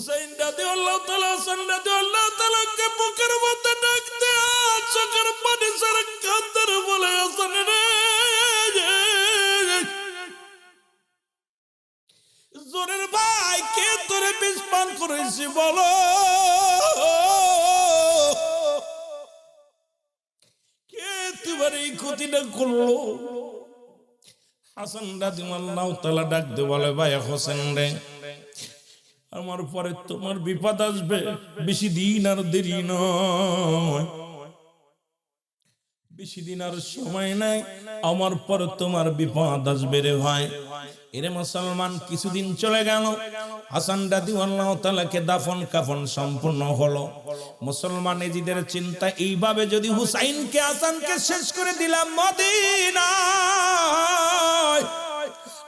হুসাইন রাদিয়াল্লাহু তাআলা হাসান রাদিয়াল্লাহু তাআলাকে বুকের মধ্যে ডাকতে চোখের পানি ছেড়ে কাঁদতে বলে, হাসান রে, জোরের ভাই কে তোরে বিষ পান করেছি বলো, কে তোমার এই ক্ষতিটা করলো? হাসান রাদিয়াল্লাহু তাআলা ডাকতে বলে, ভাই হোসেন রে, আমার পরে তোমার বিপদ আসবে, বেশি দিন আর দেরি নয়, বেশি দিন আর সময় নাই, আমার পরে তোমার বিপদ আসবে রে ভাই। এরে মুসলমান, কিছুদিন চলে গেল, হাসান রাদিয়াল্লাহু তাআলাকে দাফন কাফন সম্পূর্ণ হলো। মুসলমান এজিদের চিন্তা এইভাবে, যদি হুসাইনকে হাসানকে শেষ করে দিলাম মদিনায়,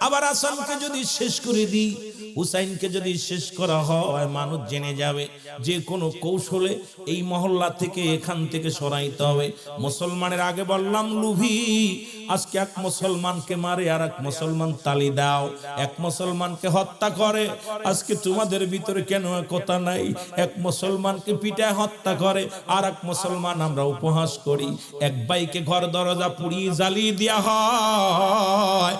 আবার হাসানকে যদি শেষ করে দিই, হুসাইনকে যদি শেষ করা হয়, মানুষ জেনে যাবে, যে কোনো কৌশলে এই মহল্লা থেকে এখান থেকে সরাইতে হবে। মুসলমানের আগে বললাম লুভি, আজকে এক মুসলমানকে মারে আর এক মুসলমান তালি দাও, এক মুসলমানকে হত্যা করে। আজকে তোমাদের ভিতরে কেন কথা নাই? এক মুসলমানকে পিটায় হত্যা করে, আর এক মুসলমান আমরা উপহাস করি। এক ভাইকে ঘর দরজা পুড়িয়ে জ্বালিয়ে দেওয়া হয়,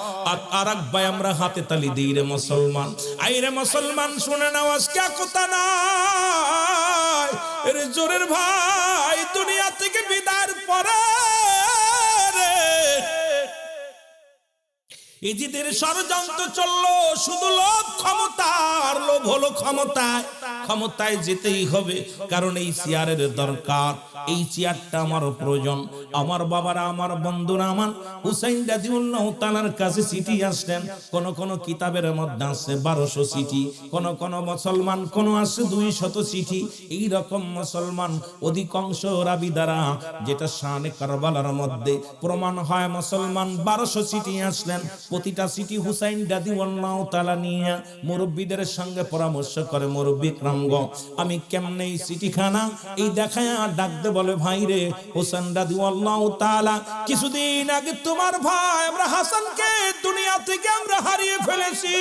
আর এক ভাই আমরা হাতে তালি দিই। রে মুসলমান, আইরে মুসলমান শুনে নাও, আজকে কথা নাই। এর জোরের ভাই, দুনিয়া থেকে বিদায়ের পরে ইজিদের ষড়যন্ত্র চললো, শুধু লোভ, ক্ষমতার লোভ হলো ক্ষমতায়, ক্ষমতায় যেতেই হবে, কারণ এই চেয়ারের দরকার, এই চেয়ারটা আমার প্রয়োজন। আমার বাবারা, আমার বন্ধুরা, আমার হুসাইন রাদিয়াল্লাহু তাআলার কাছে চিঠি আসলেন, কোন কোন কিতাবের মধ্যে আছে 1200 চিঠি, কোন কোন মুসলমান কোন আছে 200 চিঠি। এই রকম মুসলমান অধিকাংশ রাবি দ্বারা, যেটা শানে কারবালার মধ্যে প্রমাণ হয়, মুসলমান 1200 চিঠি আসলেন। প্রতিটা চিঠি হুসাইন রাদিয়াল্লাহু তাআলা নিয়ে মুরব্বিদের সঙ্গে পরামর্শ করে, মুরব্বি ক্রমগ, আমি কেমনে এই চিঠিখানা এই দেখায় ডাকতে বলে, ভাই রে, হুসাইন রাদিয়াল্লাহু তাআলা কিছুদিন আগে তোমার ভাই আমরা হাসানকে দুনিয়া থেকে আমরা হারিয়ে ফেলেছি,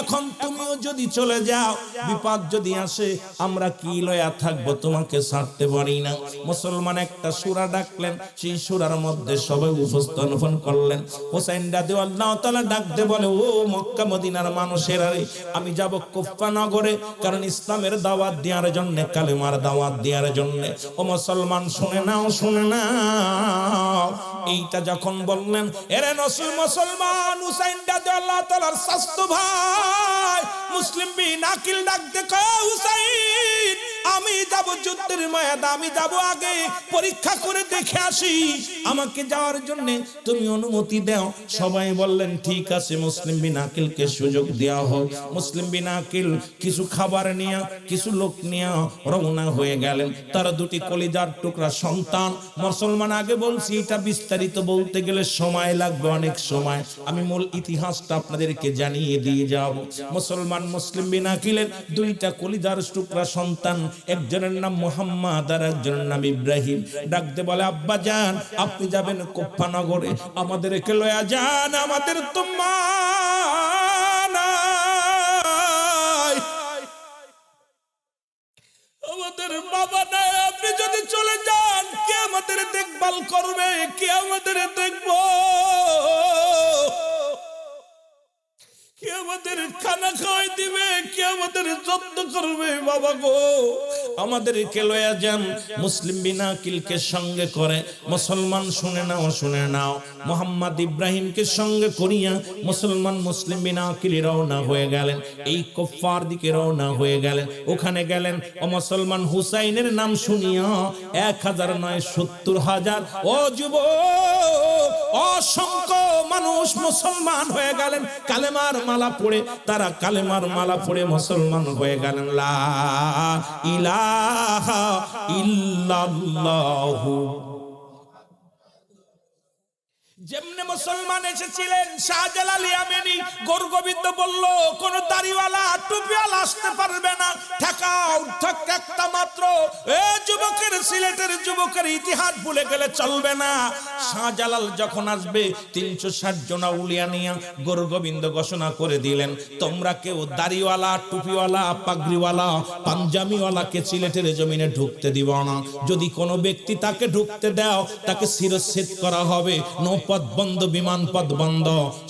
এখন তুমিও যদি চলে যাও, বিপদ যদি আসে, আমরা কি লয়া থাকবো? তোমাকে ছাড়তে পারি না। মুসলমান একটা সূরা ডাকলেন, সেই সূরার মধ্যে সবাই উপস্থাপন করলেন। হুসাইন রাদিয়াল্লাহু তাআলা ডাকতে বলে, ও মক্কা মদিনার মানুষেরা রে, আমি যাব কুফা নগরে, কারণ ইসলামের দাওয়াত দেওয়ার জন্য, কালেমার দাওয়াত দেওয়ার জন্য। ও মুসলমান শুনে নাও, শুনে নাও। এইটা যখন বললেন, এরে নসল মুসলমান, হুসাইন রাদিয়াল্লাহু তাআলার শাস্ত ভাই মুসলিম বিন আকিল ডাকতে কয়, হুসাইন, আমি যাব যুদ্ধের ময়দানে, আমি যাব আগে পরীক্ষা করে দেখে আসি, আমাকে যাওয়ার জন্য তুমি অনুমতি দাও। সবাই বললেন ঠিক আছে, মুসলিম বিন আকিলকে সুযোগ দেওয়া হোক। মুসলিম বিন আকিল কিছু খাবার নিয়ে, কিছু লোক নিয়ে রওনা হয়ে গেলেন। তার দুটি কলিজার টুকরা সন্তান। মুসলমান আগে বলছি, এটা বিস্তারিত বলতে গেলে সময় লাগবে, অনেক সময়। আমি মূল ইতিহাসটা আপনাদেরকে জানিয়ে দিয়ে যাব। মুসলমান মুসলিম বিন আকিলের দুইটা কলিজার টুকরা সন্তান, একজনের নাম মুহাম্মদ আর একজনের নাম ইব্রাহিম। ডাকতে বলে, আব্বা জান, আপনি যাবেন কুফা নগরে, আমাদেরকে লয়া যান, আমাদের তো মা নাই, আমাদের বাবা নাই, আপনি যদি চলে যান, কে আমাদের দেখভাল করবে? কে আমাদের দেখবো? কে আমাদের খানা খাওয়াই দিবে? কে আমাদের যত্ন করবে? বাবা গো, আমাদেরকে লয়া যান। মুসলিম বিন আকিলকে সঙ্গে করে, মুসলমান শুনে নাও, শুনে নাও, মুহাম্মদ ইব্রাহিমকে সঙ্গে করিয়া মুসলমান মুসলিম বিন আকিল রওনা হয়ে গেলেন, এই কুফার দিকে রওনা হয়ে গেলেন। ওখানে গেলেন, ও মুসলমান হুসাইনের নাম শুনিয়া 1000 নয় 70,000 ও যুবক, অসংখ্য মানুষ মুসলমান হয়ে গেলেন। কালেমার মালা পড়ে, তারা কালেমার মালা পড়ে মুসলমান হয়ে গেলেন। লা ইলাহা ইল্লাল্লাহু। যেমনে মুসলমান এসেছিলেন শাহজালাল ইয়ামানি গোরগোবিন্দ বলল কোন দাড়িওয়ালা টুপিওয়ালা আসতে পারবে না, ঠেকাও একটা মাত্র যুবকের সিলেটের যুবকের ইতিহাস ভুলে গেলে চলবে না। শাহজালাল যখন আসবে 360 জন আউলিয়া নিয়ে গোরগোবিন্দ ঘোষণা করে দিলেন তোমরা কেউ দাড়িওয়ালা টুপিওয়ালা পাগড়িওয়ালা পাঞ্জাবিওয়ালাকে সিলেটের জমিনে ঢুকতে দিব না। যদি কোনো ব্যক্তি তাকে ঢুকতে দাও তাকে শিরচ্ছেদ করা হবে। নৌপথ বন্ধ, বিমান পথ বন্ধ,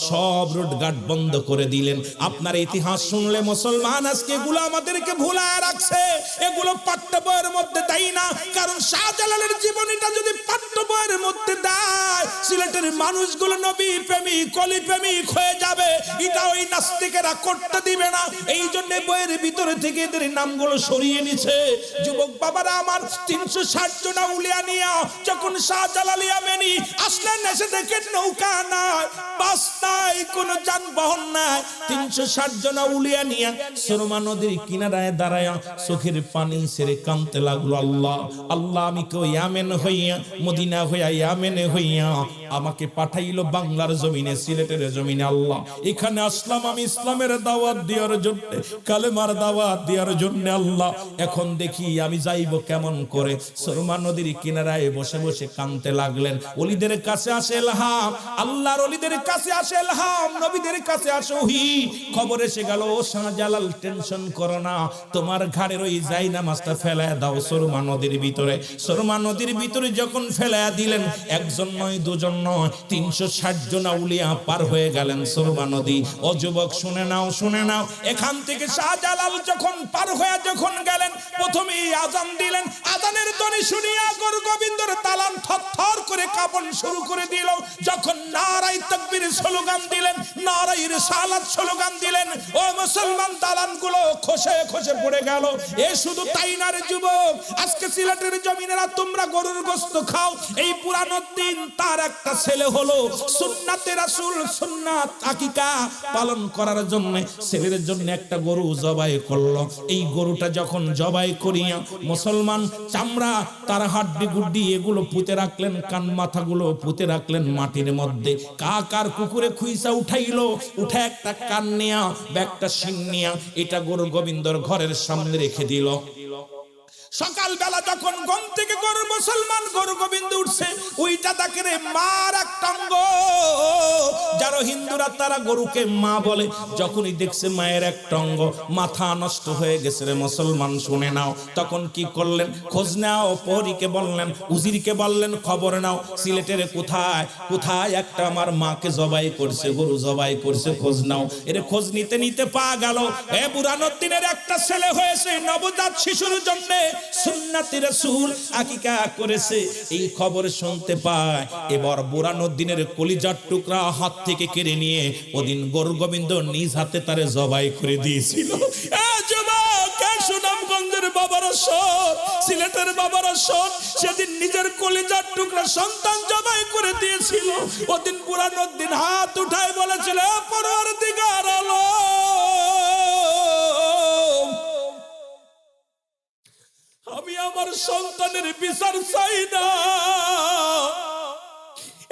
সব রুট ঘাট বন্ধ করে দিলেন। আপনার ইতিহাস শুনলে মুসলমান আজকে এগুলো আমাদেরকে ভুলায় রাখছে, এগুলো পাঠ্য বইয়ের মধ্যে দেয় না। কারণ শাহজালালের জীবনীটা যদি পাঠ্য বইয়ের মধ্যে দেয় সিলেটের মানুষগুলো নবী প্রেমিক কলি প্রেমিক হয়ে যাবে, এটা ওই নাস্তিকেরা করতে দিবে না। এই জন্য বইয়ের ভিতরে থেকে এদের নামগুলো সরিয়ে নিছে। যুবক বাবারা আমার 360 জন আউলিয়া নিয়া যখন শাহজালাল ইয়ামানি আসলেন এসে দেখেন নৌকা নাই, বাস নাই, কোনো যানবাহন নাই। 360 জন আউলিয়া নিয়া সুরমা নদীর কিনারায় দাঁড়ায়া চোখের পানি ছেড়ে কাঁদতে লাগলো, আল্লাহ আল্লাহ আমি কেউ ইয়ামেন হইয়া মদিনা হইয়া ইয়ামেনে হইয়া আমাকে পাঠাইলো বাংলার জমিনে সিলেটের জমিনে। আল্লাহ এখানে আসলাম আমি ইসলামের দাওয়াত দেওয়ার জন্য, কালেমার দাওয়াত দেওয়ার জন্য। আল্লাহ এখন দেখি আমি যাইব কেমন করে। সুরমা নদীর কিনারায় বসে বসে কাঁদতে লাগলেন। ওলিদের কাছে আসে ইলহাম, আল্লাহর ওলিদের কাছে আসে ইলহাম, নবীদের কাছে আসে ওহী। খবর এসে গেল ও শাহজালাল টেনশন করো না, তোমার ঘাড়ের ওই জায়নামাজটা ফেলায় দাও সুরমা নদীর ভিতরে। সুরমা নদীর ভিতরে যখন ফেলায় দিলেন একজন নয় দুজন নয় 360 জন আউলিয়া পার হয়ে গেলেন সুরমা নদী। ও যুবক শুনে নাও শুনে নাও, এখান থেকে শাহজালাল যখন পার হয়ে যখন গেলেন প্রথমেই আযান দিলেন। আযানের ধ্বনি শুনিয়া গোরগোবিন্দর দালান থরথর করে কাঁপন শুরু করে দিল। যখন নারায়ে তাকবীর স্লোগান দিলেন, নারায়ে রিসালাত স্লোগান দিলেন, ও মুসলমান দালানগুলো খসে খসে পড়ে গেল। এ শুধু তাই না রে যুবক, আজকে সিলেটের জমিনেরা তোমরা গরুর গোশত খাও। এই পুরানো দিন তার একটা ছেলে হলো সুন্নাতে রাসূল সুন্নাত আকিকা পালন করার জন্য ছেলের জন্য একটা গরু জবাই করলো। এই গরুটা যখন জবাই করিয়া মুসলমান চামড়া তার হাড্ডি গুড্ডি এগুলো পুঁতে রাখলেন, কান মাথাগুলো পুঁতে রাখলেন মাটির মধ্যে। কাকার কুকুরে খুইসা উঠাইলো, উঠে একটা কান নিয়া একটা শিং নিয়া এটা গোরগোবিন্দর ঘরের সামনে রেখে দিল। সকাল বেলা যখন ঘুম থেকে গরু মুসলমান গোরগোবিন্দ উঠছে, ওইটা তাকে রে মার একটা অঙ্গ। যারা হিন্দুরা তারা গরুকে মা বলে, যখনই দেখছে মায়ের একটা অঙ্গ, মাথা নষ্ট হয়ে গেছে রে মুসলমান শুনে নাও। তখন কি করলেন, খোঁজ নাও, প্রহরীকে বললেন, উজিরকে বললেন খবর নাও সিলেটের কোথায় কোথায় একটা আমার মাকে জবাই করছে, গরু জবাই করছে, খোঁজ নাও। এর খোঁজ নিতে নিতে পাওয়া গেল এ বুরহানুদ্দিনের একটা ছেলে হয়েছে, নবজাত শিশুর জন্য সুন্নাতে রাসূল আকিকা করেছে। এই খবর শুনতে পায়, এবার বুরহানুদ্দিনের কলিজার টুকরা হাত থেকে কেড়ে নিয়ে ওদিন গোরগোবিন্দ নিজ হাতে তারে জবাই করে দিয়েছিল। সুনামগঞ্জের বাবারা শোন, সিলেটের বাবারা শোন, সেদিন নিজের কলিজার টুকরা সন্তান জবাই করে দিয়েছিল। ওদিন বুরহানুদ্দিন হাত উঠায় বলেছিল, পরওয়ারদিগার আলম, আমি আমার সন্তানের বিচার চাই না।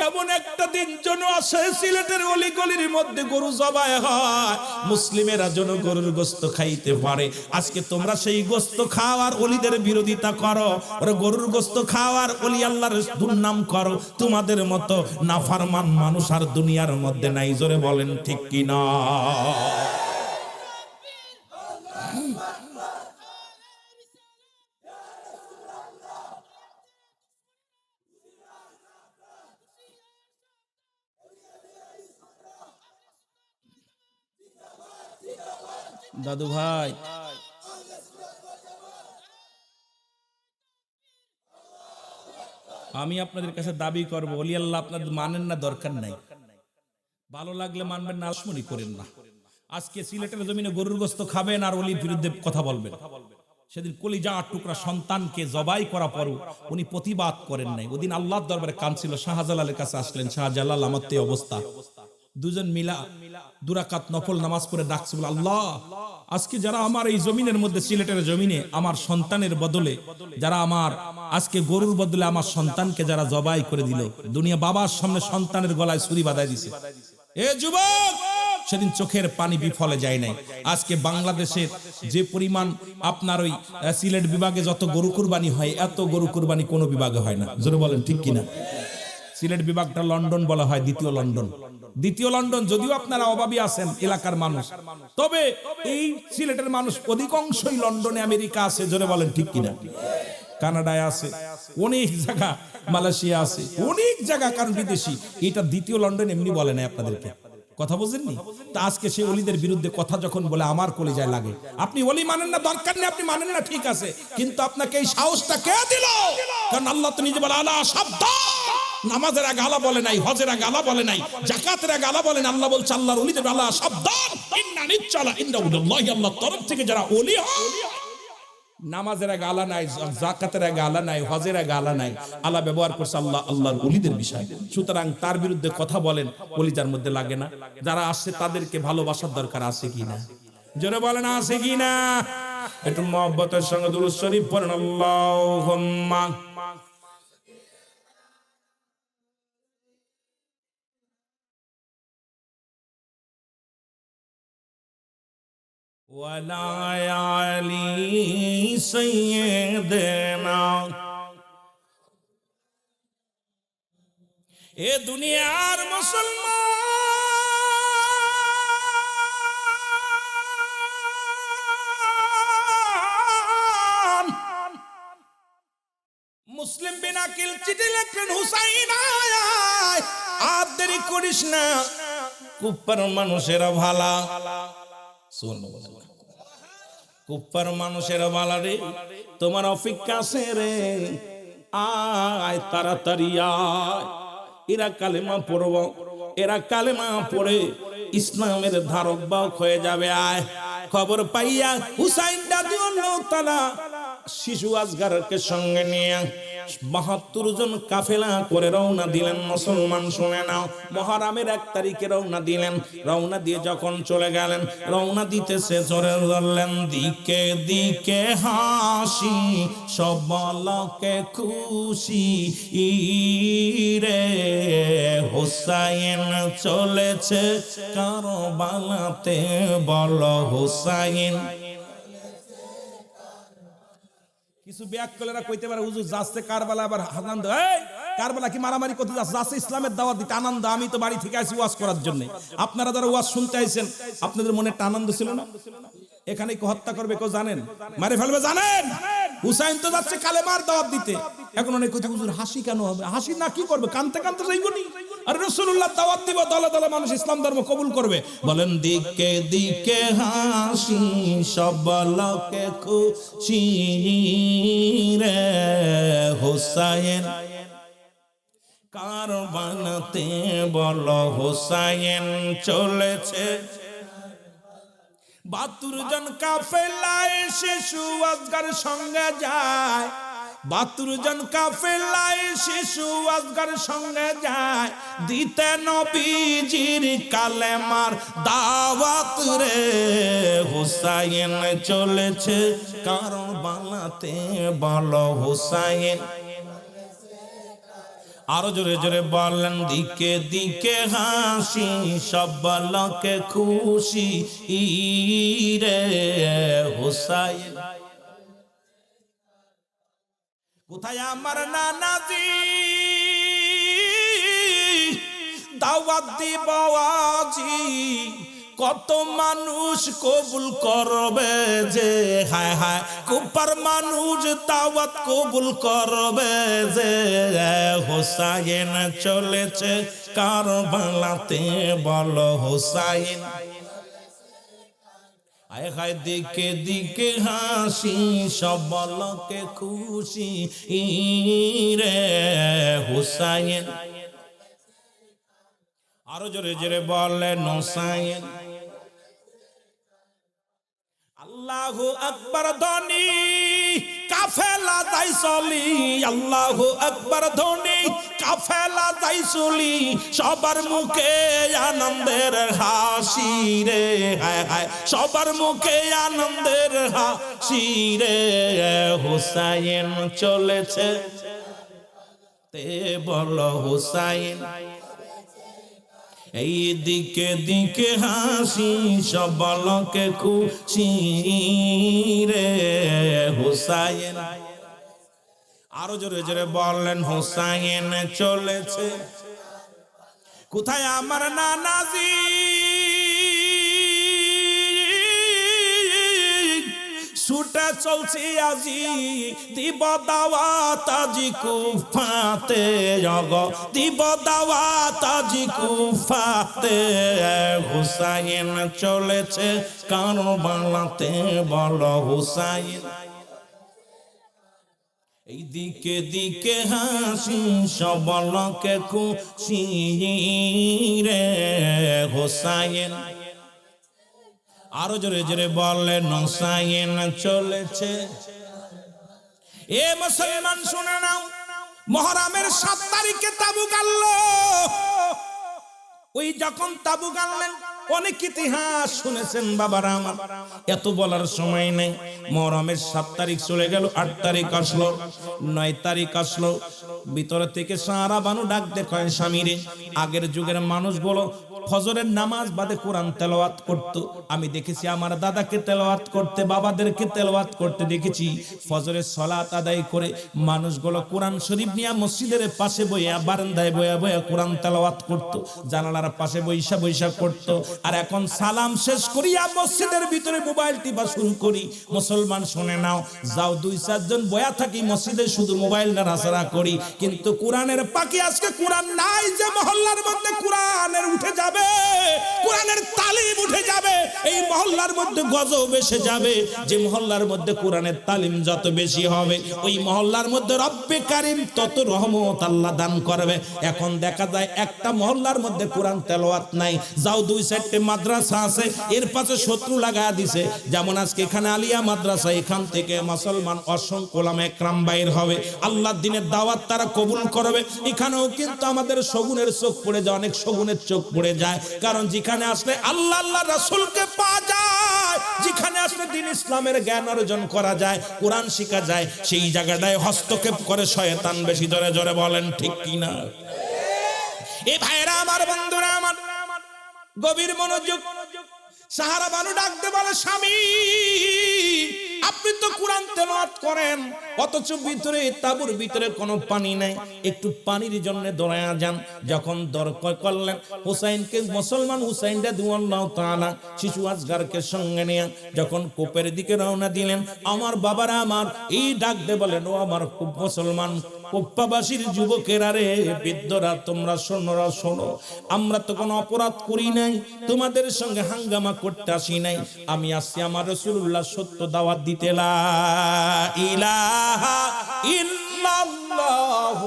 এমন একটা দিন যেন আসে সিলেটের অলিগলির মধ্যে গরু জবাই হয়, মুসলিমেরা যেন গরুর গোশত খাইতে পারে। আজকে তোমরা সেই গোশত খাওয়ার অলিদের বিরোধিতা করো, ওরা গরুর গোশত খাওয়ার অলি আল্লাহর দুর্নাম করো। তোমাদের মতো নাফরমান মানুষ আর দুনিয়ার মধ্যে নাই, জোরে বলেন ঠিক কি না? দাদু ভাই, আমি আপনাদের কাছে দাবি করব, ওলি আল্লাহ আপনাদের মানেন না, দরকার নাই। ভালো লাগলে মানবেন না, আসমনি করেন না। আজকে সিলেটের জমিনে গরুর গোশত খাবেন আর ওলির বিরুদ্ধে কথা বলবেন। সেদিন কলিজা টুকরা সন্তানকে জবাই করা পরও উনি প্রতিবাদ করেন নাই। ওদিন আল্লাহর দরবারে কাঁদছিল, শাহজালালের কাছে আসলেন, শাহজালাল আমার তো অবস্থা। দুজন মিলা 2 রাকাত নফল নামাজ পড়ে ডাকছে, বলে আল্লাহ আজকে যারা আমার এই জমিনের মধ্যে, সিলেটের জমিনে আমার সন্তানের বদলে, যারা আমার আজকে গরুর বদলে আমার সন্তানকে যারা জবাই করে দিল, দুনিয়া বাবার সামনে সন্তানের গলায় ছুরি বাঁধায় দিছে, এ যুবক সেদিন চোখের পানি বিফলে যায় নাই। আজকে বাংলাদেশের যে পরিমাণ আপনার ওই সিলেট বিভাগে যত গরু কুরবানি হয়, এত গরু কুরবানি কোনো বিভাগে হয় না। জোরে বলেন ঠিক কিনা? সিলেট বিভাগটা লন্ডন বলা হয়, দ্বিতীয় লন্ডন। দ্বিতীয় লন্ডন, যদিও আপনারা অভাবী আছেন এলাকার মানুষ, তবে এই সিলেটের মানুষ অধিকাংশই লন্ডনে, আমেরিকা আছে। জোরে বলেন ঠিক কিনা? কানাডায় আছে, অনেক জায়গা, মালয়েশিয়া আছে, অনেক জায়গা, কারণ বিদেশি। এটা দ্বিতীয় লন্ডন এমনি বলে না আপনাদেরকে, কথা বুঝেননি? তা আজকে সেই ওলিদের বিরুদ্ধে কথা যখন বলে আমার কলিজায় লাগে। আপনি ওলি মানেন না, দরকার নেই, আপনি মানেন না, ঠিক আছে, কিন্তু আপনাকে এই সাহসটা কে দিল? কারণ আল্লাহ তো নিজে বলে, আলা সাবধান, নামাজের আগে আলা বলে নাই, হজের আগে আলা বলে নাই, যাকাতের আগে আলা বলে না। আল্লাহ বলছে, আল্লাহর ওলিদের আলা সাবধান, ইন্না নিচ্চালা ইন্নাউল্লাহি, আল্লাহর তরফ থেকে যারা ওলি হয়, নামাজের আগে আলা নাই, যাকাতের আগে আলা নাই, হজের আগে আলা নাই, আলা ব্যবহার করছে আল্লাহ, আল্লাহর ওলিদের বিষয়। সুতরাং তার বিরুদ্ধে কথা বলেন, কলিজার মধ্যে লাগে না? যারা আসছে তাদেরকে ভালোবাসার দরকার আছে কিনা? জোরে বলেন আছে কিনা? একটু মহব্বতের সঙ্গে দুরূদ শরীফ পড়েন, আল্লাহুম্মা। ওয়ালা আলি সাইয়্যিদিনা। এ দুনিয়ার মুসলমান, মুসলিম বিন আকিল চিঠি লিখলেন, হুসাইন আয়, আর দেরি করিস না, কুপ্পার মানুষেরা ভালা। কুপ্পার মানুষেরা ভালা রে, তোমার অপেক্ষা আছে রে, আয় তাড়াতাড়ি আয়। এরা কালেমা পড়ব, এরা কালেমা পড়ে ইসলামের ধারক বাহক হয়ে যাবে। আয়। খবর পাইয়া হুসাইন রাদিয়াল্লাহু তাআলা শিশু আসগারকে সঙ্গে নিয়ে ৭২ জন কাফেলা করে রওনা দিলেন। মুসলমান শুনে নাও, মুহররমের ১ তারিখে রওনা দিলেন। রওনা দিয়ে যখন চলে গেলেন, রওনা দিতেছে জোরে বললেন, দিকে দিকে হাসি, সবলকে খুশি রে, হুসাইন চলেছে কারবালাতে, বলো হুসাইন। কিছু ব্যাককলেরা কইতে পারে, হুজুর যাচ্ছে কারবালা, আবার আনন্দ। এই কারবালা কি মারামারি করতে যাচ্ছে? ইসলামের দাওয়াত দিতে আনন্দ। আমি তো বাড়ি থেকে আসি ওয়াজ করার জন্য। আপনারা যারা ওয়াজ শুনতে আইছেন, আপনাদের মনে একটা আনন্দ ছিল না? এখানে কি হত্যা করবে কেউ জানেন? মারে ফেলবে জানেন? হুসাইন তো যাচ্ছে কালেমার দাওয়াত দিতে। এখন অনেক কথা, হুজুর হাসি কেন হবে? হাসি না, কি করবে? কানতে কানতে যাইবনি। আর রাসূলুল্লাহ দাওয়াত দিব, দলে দলে মানুষ ইসলাম ধর্ম কবুল করবে। বলেন, দিকে দিকে হাসি, সবলকে খুশি রে, হুসাইন কারবালাতে, বলো হুসাইন চলেছে। ৭২ জন কাফেলায় শিশু আসগার সঙ্গে যায়, ৭২ জন কাফেলায় শিশু আসগার সঙ্গে যায়, দিতে নবীজির কালেমার দাওয়াত রে, হুসাইন চলেছে কারবালাতে, বলো হুসাইন। আরো জোরে জোরে বললেন, দিকে দিকে হাসি, সবলকে খুশি রে, হুসাইন। কোথায় আমার নানাজি দাওয়াত দিব আজি, কত মানুষ কবুল করবে যে, হায় হায় কুপার মানুষ দাওয়াত কবুল করবে যে, হুসাইন চলেছে কারবালাতে, বলো হুসাইন। আয় হায় দিকে দিকে হাসি, সবলকে খুশি রে, হুসাইন। আরো জোরে জোরে বলেন, হুসাইন। আল্লাহু আকবার ধ্বনি কাফেলা যাই চলি, আল্লাহু আকবার ধ্বনি কাফেলা যাই চলি, সবার মুখে আনন্দের হাসি রে, হায় হায় সবার মুখে আনন্দের হাসি রে। হুসাইন চলেছে তে বলো হুসাইন, এই দিকে দিকে হাসি সবলকে খুশি রে। হুসাইন আরো জোরে জোরে বললেন হুসাইন চলেছে। কোথায় আমার নানাজি, ছুটে চলছি আজি, দিব দাওয়াত আজি কুফাতে, জগ দিব দাওয়াত আজি কুফাতে। হুসাইন চলেছে কারবালাতে, বলো হুসাইন, এই দিকে দিকে হাসি সবলকে খুশি রে। হুসাইন আরো জোরে জোরে বললেন হুসাইন চলেছে। এ মুসলমান শুনে নাও, মুহররমের 7 তারিখে তাবুক আনলো। ওই যখন তাবুক আনলেন অনেক ইতিহাস শুনেছেন বাবারা আমার, এত বলার সময় নেই। মুহররমের 7 তারিখ চলে গেল, 8 তারিখ আসলো, 9 তারিখ আসলো। ভিতরে থেকে সারা বানু ডাক দেখায় স্বামীরে। আগের যুগের মানুষগুলো ফজরের নামাজ বাদে কোরআন তেলাওয়াত করত। আমি দেখেছি আমার দাদাকে তেলাওয়াত করতে, বাবাদেরকে তেলাওয়াত করতে দেখেছি। ফজরের সালাত আদায় করে মানুষগুলো কোরআন শরীফ নিয়ে মসজিদের পাশে বইয়া বারান্দায় বইয়া বইয়া কোরআন তেলাওয়াত করত, জানালার পাশে বইসা বইসা করত। আর এখন সালাম শেষ করিয়া মসজিদের ভিতরে মোবাইল টিপা শুরু করি। মুসলমান শুনে নাও, যাও 2-4 জন বয়া থাকি মসজিদে, শুধু মোবাইল নাড়াচাড়া করি, কিন্তু কোরআনের পাখি আজকে কোরআন নাই। যে মহল্লার মধ্যে কোরআনের উঠে যাবে, কোরআনের তালিম উঠে যাবে, এই মহল্লার মধ্যে গজব এসে যাবে। যে মহল্লার মধ্যে কোরআনের তালিম যত বেশি হবে, ওই মহল্লার মধ্যে রব্বে কারীম তত রহমত আল্লাহ দান করবে। এখন দেখা যায় একটা মহল্লার মধ্যে কোরআন তেলাওয়াত নাই, যাও 2-4টে মাদ্রাসা আছে, এর পাশে শত্রু লাগা দিছে। যেমন আজকে এখানে আলিয়া মাদ্রাসা, এখান থেকে মুসলমান অসংখ্য উলামা একরাম বাইর হবে, আল্লাহর দ্বীনের দাওয়াত তারা কবুল করবে। এখানেও কিন্তু আমাদের শগুনের চোখ পড়ে যায়, অনেক শগুনের চোখ পড়ে যায়, কারণ যেখানে আসলে আল্লাহ আল্লাহ রাসূলকে পাওয়া যায়, যেখানে আসলে দ্বীন ইসলামের জ্ঞান অর্জন করা যায়, কোরআন শেখা যায়, সেই জায়গাটায় হস্তক্ষেপ করে শয়তান। বেশি জোরে জোরে বলেন ঠিক কিনা? এই ভাইরা আমার, বন্ধুরা আমার, গভীর মনোযোগ। সাহারা বানু ডাকতে বলে, স্বামী আপনি তো কোরআন তেলাওয়াত করেন, অথচ ভিতরে তাঁবুর ভিতরে কোনো পানি নাই, একটু পানির জন্য দৌড়ায়া যান। যখন দরকার করলেন হুসাইনকে, মুসলমান হুসাইন রাদিয়াল্লাহু তাআলা শিশু আসগারকে সঙ্গে নিয়ে যখন কূপের দিকে রওনা দিলেন, আমার বাবারা আমার, এই ডাকতে বলেন, ও আমার মুসলমান কোপ্পাবাসীর যুবকেরা রে, বৃদ্ধরা, তোমরা শোনোরা শোনো, আমরা তো কোনো অপরাধ করি নাই, তোমাদের সঙ্গে হাঙ্গামা করতে আসি নাই, আমি আসছি আমার রাসূলুল্লাহ সত্য দাওয়াত দিতে। লা ইলাহা ইল্লাল্লাহ,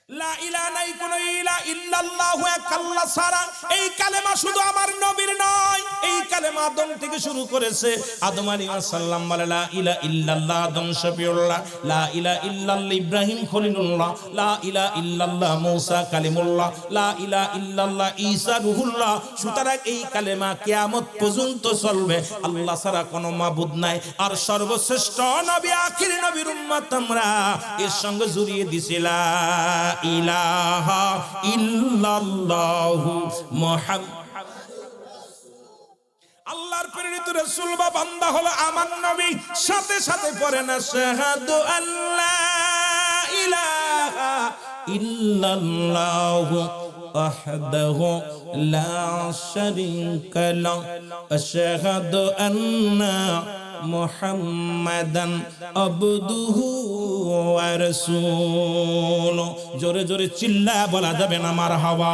লা ইলাহা নাই কোন ইলাহা ইল্লাল্লাহু, এক আল্লাহ ছাড়া। এই কালেমা শুধু আমার নবীর নয়, এই কালেমা আদম থেকে শুরু করেছে। আদম আলাইহিস সালাম বলে লা ইলাহা ইল্লাল্লাহ, আদম শফিউল্লাহ, লা ইলাহা ইল্লাল্লাহ ইব্রাহিম খলিলুল্লাহ, লা ইলাহা ইল্লাল্লাহ মূসা কালিমুল্লাহ, লা ইলাহা ইল্লাল্লাহ ঈসা রূহুল্লাহ। সুতরাং এই কালেমা কিয়ামত পর্যন্ত চলবে, আল্লাহ ছাড়া কোনো মাবুদ নাই। আর সর্বশ্রেষ্ঠ নবী, আখির নবীর উম্মত আমরা, এর সঙ্গে জড়িয়ে দিছিলা ইলাহা ইল্লাল্লাহু মুহাম্মাদ। আল্লাহর প্রেরিত রাসূল বা বান্দা হলো আমার নবী, সাথে সাথে পড়ে না শাহাদু আল্লা ইলাহা ইল্লাল্লাহু ওয়াহদাহু লা শারীকা লাহু আশহাদু আন্না মুহাম্মাদান আবদুহু ওয়া রাসূলুহু। জোরে জোরে চিল্লা বলা যাবে না মারহাবা।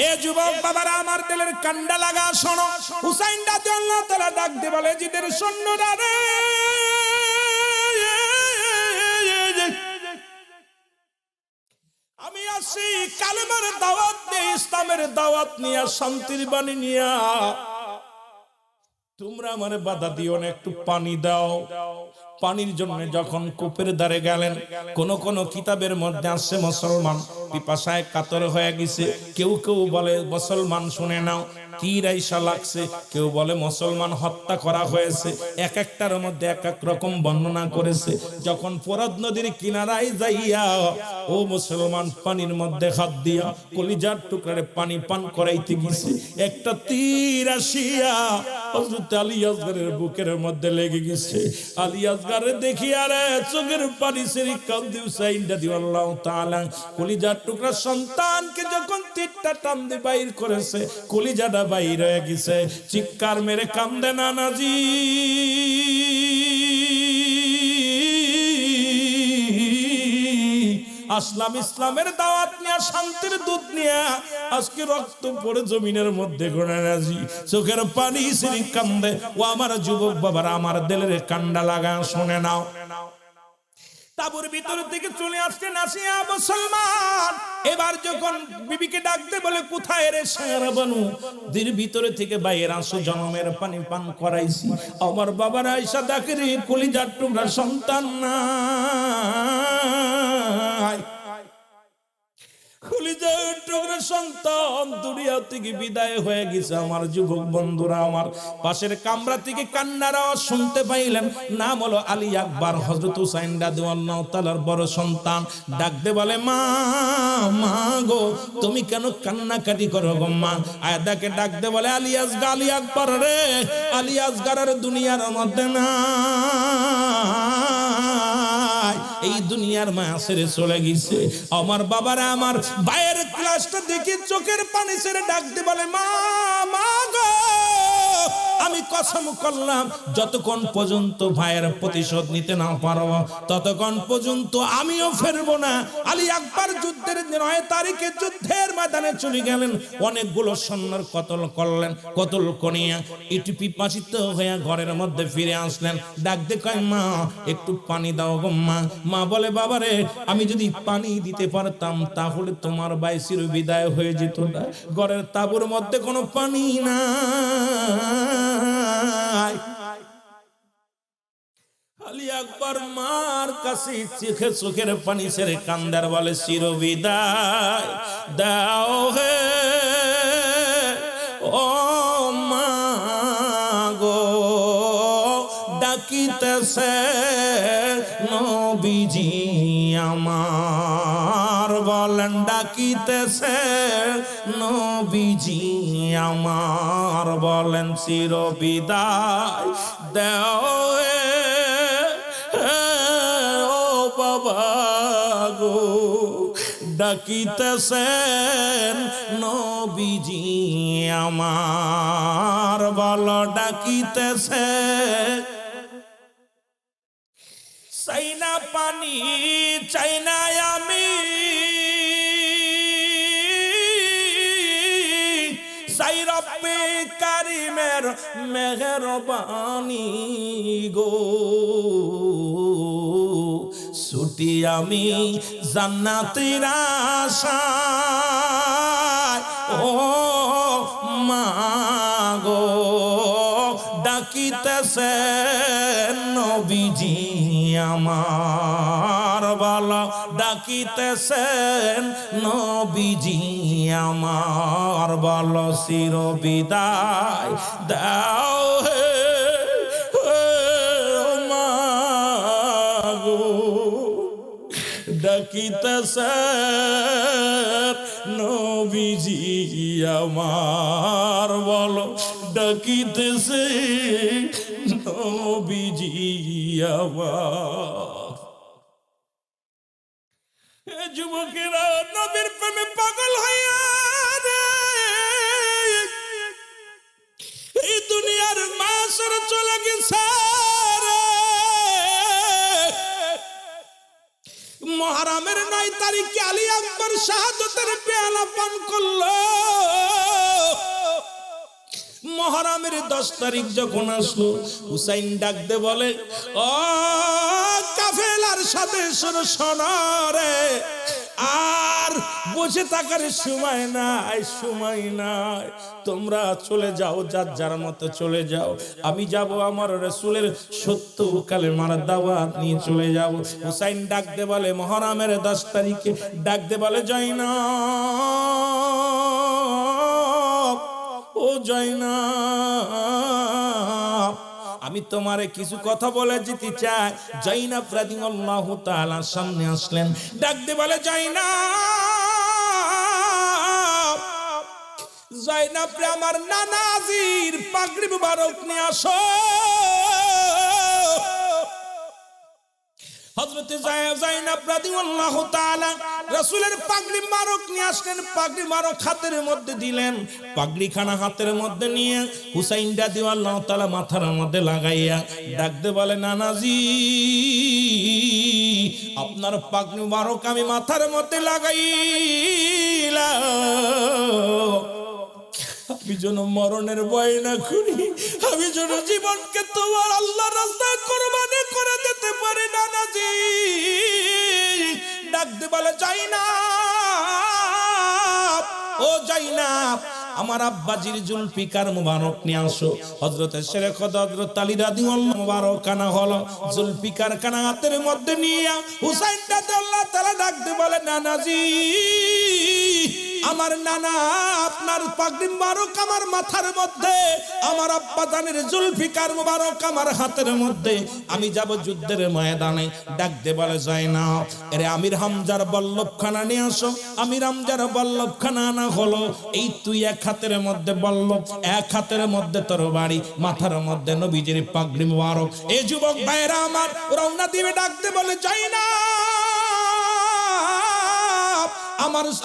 এ যুবক বাবারা আমার, দিলের কান্ডা লাগা শোনো। হুসাইন রাদিয়াল্লাহু তাআলা ডাক দিয়ে বলে, জিদের সৈন্যরা রে, আমি আসি কালেমার দাওয়াত দিয়ে, ইসলামের দাওয়াত নিয়ে, শান্তির বাণী নিয়ে। তোমরা আমারে বাধা দিও না, একটু পানি দাও। পানির জন্য যখন কূপের ধারে গেলেন, কোন কোন কিতাবের মধ্যে আসছে মুসলমান পিপাসায় কাতর হয়ে গেছে। কেউ কেউ বলে মুসলমান শুনে নাও তীর আইসা লাগছে, কেউ বলে মুসলমান হত্যা করা হয়েছে। এক একটার মধ্যে এক এক রকম বর্ণনা করেছে। যখন ফোরাত নদীর কিনারায় যাইয়া ও মুসলমান পানির মধ্যে হাত দিয়া কলিজার টুকরারে পানি পান করাইতে গেছে, একটা তীর আসিয়া হযরত আলী আসগরের বুকের মধ্যে লেগে গেছে। আলী আসগরে দেখি আরে চোখের পানি সেরি কান্দে হুসাইনটা দি আল্লাহ তাআলা কলিজার টুকরা সন্তানকে যখন তীরটা টান দিয়ে বাইর করেছে, কলিজাটা বাইর হয়ে গেছে। চিৎকার মেরে কান্দে নানাজি। আসলাম ইসলামের দাওয়াত নিয়ে, শান্তির দুধ নিয়ে আজকে রক্ত পড়ে জমিনের মধ্যে ঘোরে নাজি, চোখের পানি সেরি কান্দে। ও আমার যুবক বাবারা, আমার দিলের কান্ডা লাগা শুনে নাও। তাবুর ভিতর থেকে চলে আসছে নাসিয়া মুসলমান। এবার যখন বিবিকে ডাকতে বলে কোথায় রে সারা বানু, দির ভিতরে থেকে বাইরে আসো, জনমের পানি পান করাইছি। আমার বাবার আয়েশা ডাকে রে কলিজার টুকরা সন্তান নাই, কলিজার টুকরা সন্তান দুনিয়া থেকে বিদায় হয়ে গেছে। আমার যুবক বন্ধুরা, আমার পাশের কামরা থেকে কান্নার আওয়াজ শুনতে পাইলেন। নাম হলো আলী আকবর, হযরত হুসাইন রাদিয়াল্লাহু তাআলার বড় সন্তান। ডাকতে বলে মা, মা গো তুমি কেন কান্নাকাটি করো গো মা? আয়াদাকে ডাকতে বলে আলী আসগর, আলী আকবর রে, আলী আসগর আর দুনিয়ার মধ্যে না, এই দুনিয়ার মায়া ছেড়ে চলে গেছে। আমার বাবারা, আমার ভাইয়ের ক্লাসটা দেখে চোখের পানি ছেড়ে ডাকতে বলে মা, মা গো আমি কসম করলাম যতক্ষণ পর্যন্ত ভাইয়ের প্রতিশোধ নিতে না পারবো ততক্ষণ পর্যন্ত আমিও ফিরবো না। আলী আকবর যুদ্ধের 9 তারিখে যুদ্ধের ময়দানে চলে গেলেন। অনেকগুলো সৈন্যর কতল করলেন, কতল করিয়া একটু পিপাসিত হয়ে ঘরের মধ্যে ফিরে আসলেন। ডাকতে কয় মা একটু পানি দাও গো মা। মা বলে বাবারে আমি যদি পানি দিতে পারতাম তাহলে তোমার ভাই চির বিদায় হয়ে যেত না। ঘরের তাঁবুর মধ্যে কোনো পানি না। আলী আকবর মার কাছে চোখের পানি ছেড়ে কান্দার বলে চির বিদায় দাও হে ও মা গো, ডাকিতেছে নবীজি আমার, বলেন ডাকিতেছে নবীজি আমার, বলেন চির বিদায় দাও ও বাবা গো, ডাকিতেছেন নবীজি আমার, বলো ডাকিতেছে। চাই না পানি চাই না আমি, চাই রব্বে কারিমের মেহেরবানি গো, ছুটি আমি জান্নাতের আশায় ও মা গো, ডাকিতেছেন নবীজি আমার, বলো ডাকিতেছেন নবীজি আমার, বলো চির বিদায় দাও হে মা গো, ডাকিতেছেন নবীজি আমার, বলো ডাকিতেছে নবীজি আমার। যুবকেরা নবীর প্রেমে পাগল হইয়া এই দুনিয়ার মাসের চলে গেছে। মুহররমের 9 তারিখে আলী আকবর শাহাদাতের পেয়ালা পান করলো। মুহররমের 10 তারিখ যখন আসলো হুসাইন ডাকতে বলে ও কাফেলার সাথে শোনো রে, আর বসে থাকার সময় নাই, সময় নাই। তোমরা চলে যাও, যার যার মতো চলে যাও। আমি যাব আমার রাসূলের 70 কালেমার দাওয়াত নিয়ে চলে যাব। হুসাইন ডাক দে বলে মুহররমের 10 তারিখে ডাক দে বলে জয়নাব, ও জয়নাব, আমি তোমারে কিছু কথা বলে যেতে চাই। জয়নাব রাদিয়াল্লাহু তাআলা সামনে আসলেন, ডাক দে বলে জয়নাব, জয়নাব রে আমার নানাজির পাগড়ি মুবারক নিয়ে আসো। হযরতে জয়নাব রাদিয়াল্লাহু তাআলা রাসূলের পাগড়ি মুবারক নিয়ে আসলেন, পাগড়ি মুবারক হাতের মধ্যে দিলেন, পাগড়ি খানা হাতের মধ্যে নিয়ে হুসাইন রাদিয়াল্লাহু তাআলা মাথার মধ্যে লাগাইয়া ডাক দে বলে নানাজি, আপনার পাগড়ি মুবারক আমি মাথার মধ্যে লাগাইলাম, আমি যেন মরণের ভয় না করি, আমি যেন জীবনকে তোমার আল্লাহর রাস্তায় কুরবানি করে দিতে পারি। নানাজি ডাক দে বলে জয়নাব, ও জয়নাব, আমার আব্বাজির জুলফিকার মুবারক নিয়ে আসো। হযরতে শেরে খোদা হযরত আলী রাদিয়াল্লাহু মুবারক কানা হলো, জুলফিকার কানা হাতের মধ্যে নিয়ে হুসাইন রাদিয়াল্লাহু তাআলা ডাক দে বলে নানাজি, আমার নানা আপনার পাগড়ি মুবারক আমার মাথার মধ্যে, আমার আব্বা জানের জুলফিকার মুবারক আমার হাতের মধ্যে, আমি যাব যুদ্ধের ময়দানে। ডাক দে বলে জয়নাব, আরে আমির হামজার বল্লভখানা নিয়ে আসো। আমির হামজার বল্লভখানা আনা হলো। এই তুই এক হাতের মধ্যে বল্লভ, এক হাতের মধ্যে তরবারি, মাথার মধ্যে নবীজির পাগড়ি মুবারক। এই যুবক ভাইরা আমার রওনা দিবে, ডাক দে বলে জয়নাব,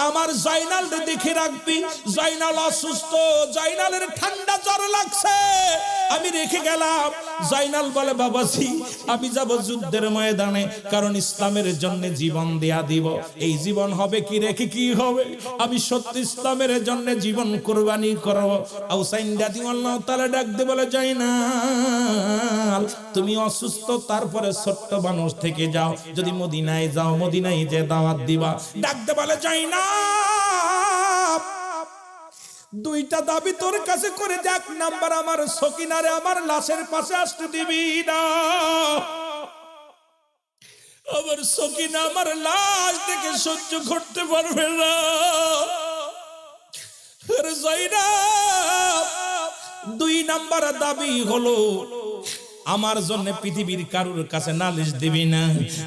আমার জয়নাল দেখে রাখবি, জয়নাল অসুস্থ, জয়নালের ঠান্ডা জ্বর লাগছে, আমি রেখে গেলাম। জয়নাল বলে বাবাজি আমি যাব যুদ্ধের ময়দানে, কারণ ইসলামের জন্য জীবন দেয়া দিব। এই জীবন হবে কি রেখে কি হবে, আমি সত্য ইসলামের জন্য জীবন কুরবানি করব। হুসাইন রাদিয়াল্লাহু তাআলা ডাক দে বলে জয়নাল, তুমি অসুস্থ, তারপরে ছোট্ট মানুষ থেকে যাও, যদি মদিনায় যাও মদিনায় যে দাওয়াত দিবা। ডাক দে বলে জয়নাব, দুইটা দাবি তোর কাছে করে, এক নাম্বার আমার সকিনারে আমার লাশের পাশে আসতে দিবি না, আমার সকিনা আমার লাশ দেখে সহ্য করতে পারবে না। আরে জয়নাব, দুই নাম্বার দাবি হলো আমার জন্য পৃথিবীর কারুর কাছে নালিশ দিবি না,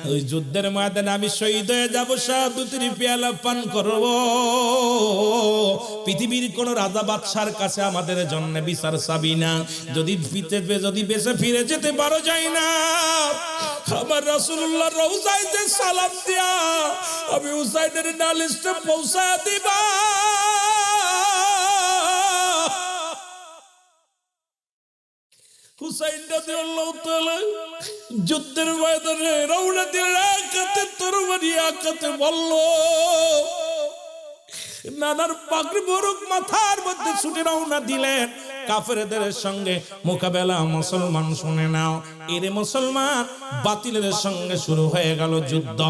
ওই যুদ্ধের ময়দানে আমি শহীদ হয়ে যাব, শাহাদাতের পেয়ালা পান করব, পৃথিবীর কোন রাজা বাদশার কাছে আমাদের জন্য বিচার চাবি না। যদি বেঁচে ফিরে যেতে পারো যায় না, আমার রাসূলুল্লাহর রওজায় যে সালাম দিয়া আমি হুসাইনের নালিশটা পৌঁছা দিবা। হুসাইন রাদিয়াল্লাহু তাআলা যুদ্ধের ময়দানে রওনা দিলেন, এক হাতে তরবারি এক হাতে বল্লভ, নানার পাগড়ি মুবারক মাথার মধ্যে ছুটে রওনা দিলেন। কাফেরদের সঙ্গে মোকাবেলা মুসলমান শুনে নাও, এর মুসলমান বাতিলের সঙ্গে শুরু হয়ে গেল যুদ্ধ,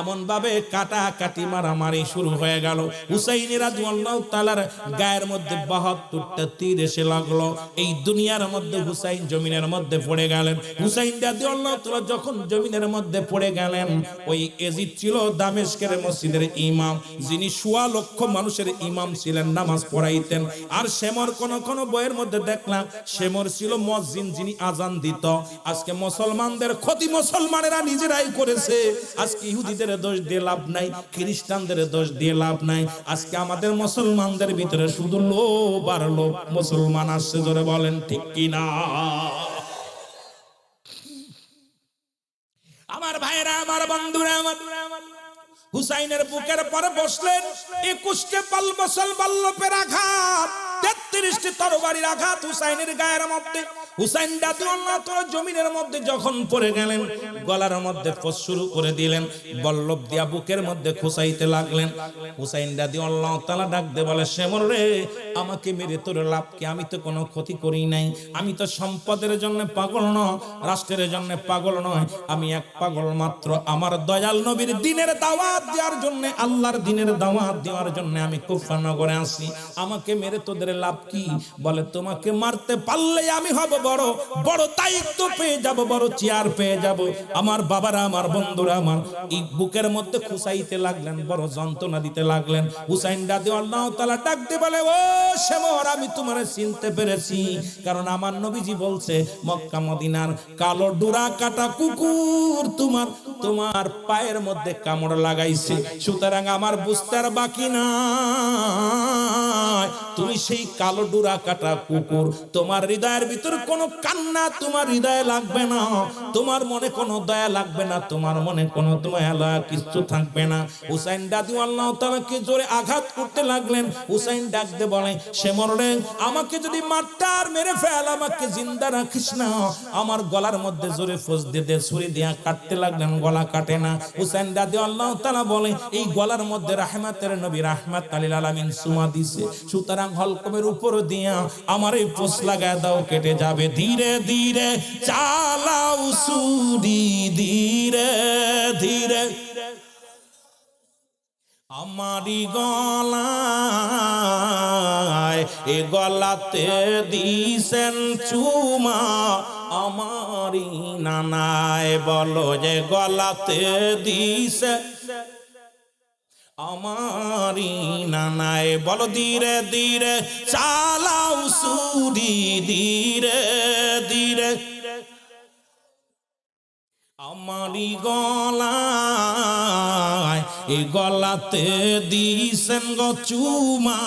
এমন ভাবে কাটাকাটি মারামারি শুরু হয়ে গেল। হুসাইন রাদিয়াল্লাহু তাআলার গায়ের মধ্যে 72টা তীর এসে লাগলো। এই দুনিয়ার মধ্যে হুসাইন জমিনের মধ্যে পড়ে গেলেন। হুসাইন রাদিয়াল্লাহু তাআলা যখন জমিনের মধ্যে পড়ে গেলেন, ওই এজিদ ছিল দামেস্কের মসজিদের ইমাম, যিনি 1.25 লক্ষ মানুষের ইমাম ছিলেন, নামাজ পড়াইতেন। আর শেমর কোন বইয়ের মধ্যে দেখলাম শেমর ছিল মুয়াজ্জিন, যিনি আজান দিত। আজকে মুসলমানদের ক্ষতি মুসলমানেরা নিজেরাই করেছে। আজকে ইহুদিদের দোষ দিয়ে লাভ নাই, খ্রিস্টানদের দোষ দিয়ে লাভ নাই। আজকে আমাদের মুসলমানদের ভিতরে শুধু লোভ আর লোভ মুসলমান আসছে, জোরে বলেন ঠিক কিনা? আমার ভাইরা, আমার বন্ধুরা, আমার হুসাইনের বুকের পরে বসলেন। 21টে মুসলমান বল্লভের আঘাত, 36টি তরবারির আঘাত হুসাইনের গায়ের মধ্যে। হুসাইন রাদিয়াল্লাহু তাআলা জমিনের মধ্যে যখন পড়ে গেলেন, গলার মধ্যে ফস শুরু করে দিলেন, বল্লভ দিয়া বুকের মধ্যে খোঁচাইতে লাগলেন। হুসাইন রাদিয়াল্লাহু তাআলা ডাক দিয়ে বলে, শেমর রে, আমাকে মেরে তোর লাভ কি? আমি তো কোনো ক্ষতি করি নাই। আমি তো সম্পদের জন্য পাগল নয়, রাষ্ট্রের জন্য পাগল নয়। আমি এক পাগল মাত্র, আমার দয়াল নবীর দ্বীনের দাওয়াত দেওয়ার জন্য, আল্লাহর দ্বীনের দাওয়াত দেওয়ার জন্য আমি কুফা নগরে আসি। আমাকে মেরে তোদের লাভ কি? বলে, তোমাকে মারতে পারলে আমি হব বড় বড় দায়িত্ব পেয়ে যাব, বড় চেয়ার পেয়ে যাব। আমার বাবারা, আমার বন্ধুরা, আমার এই বুকের মধ্যে খুসাইতে লাগলেন, বড় যন্ত্রণা দিতে লাগলেন। হুসাইন রাদিয়াল্লাহু তাআলা ডাক দিয়ে বলে, ও শেমর, আমি তোমারে চিনতে পেরেছি, কারণ আমার নবীজি বলছে মক্কা মদিনার কালো ডোরা কাটা কুকুর তোমার পায়ের মধ্যে কামড় লাগাইছে। সুতরাং আমার বুঝতে আর বাকি নাই, তুমি সেই কালো ডোরা কাটা কুকুর। তোমার হৃদয়ের ভিতর কোনো কান্না তোমার হৃদয়ে লাগবে না, তোমার মনে কোনো দয়া লাগবে না, তোমার মনে কোনো দয়া কিছু থাকবে না। হুসাইন রাদিয়াল্লাহু তাআলাকে জোরে আঘাত করতে লাগলেন। হুসাইন ডাক দিয়ে বলে, শেমর রে, আমাকে যদি মারতে আর মেরে ফেল, আমাকে জিন্দা রাখিস না। আমার গলার মধ্যে জোরে ফোঁস দিয়ে দে, ছুরি দিয়া কাটতে লাগলেন, গলা কাটে না। হুসাইন রাদিয়াল্লাহু তাআলা বলে, এই গলার মধ্যে রাহমাতের নবী রাহমাত লিল আলামিন সুমা দিছে, সুতরাং হলকমের উপর দিয়া আমার এই ফোঁস লাগায় দাও, কেটে যাবে। ধীরে ধীরে চালাও ছুরি, ধীরে ধীরে আমারি গলায়, এ গলাতে দিছেন চুমা আমারি নানায়। বলো যে গলাতে দিছে আমারি নানায়। বলো, ধীরে ধীরে চালাও ছুরি, ধীরে ধীরে আমারি গলায়, এই গলাতে দিছেন গো চুমা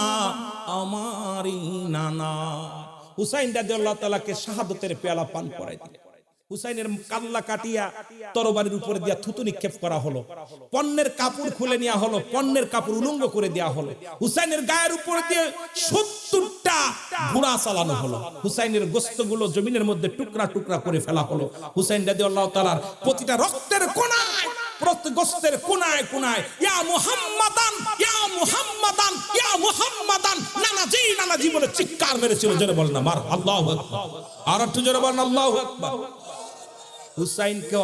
আমারি নানা। হুসাইন রাদিয়াল্লাহু তাআলাকে শাহাদাতের পেয়ালা পান করাই দিলেন। হুসাইনের কাল্লা কাটিয়া তরবারির উপরে দিয়া থুতু নিক্ষেপ করা হলো, পণ্যের কাপড় খুলে নেওয়া হলো, পণ্যের কাপড় উলঙ্গ করে দেওয়া হলো। হুসাইনের গায়ের উপরে দিয়ে 70টা ঘোড়া চালানো হলো। হুসাইনের গোশতগুলো জমিনের মধ্যে টুকরা টুকরা করে ফেলা হলো। হুসাইন রাদিয়াল্লাহু তাআলার প্রতিটা রক্তের কোনায়, প্রতি গোশতের কোনায় কোনায় ইয়া মুহাম্মাদান, ইয়া মুহাম্মাদান, ইয়া মুহাম্মাদান, নানাজি নানাজি বলে চিৎকার মেরেছিল। জোরে বলেন না মার আল্লাহু আকবার, আর একটু জোরে বলেন আল্লাহু আকবার। হুসাইনকে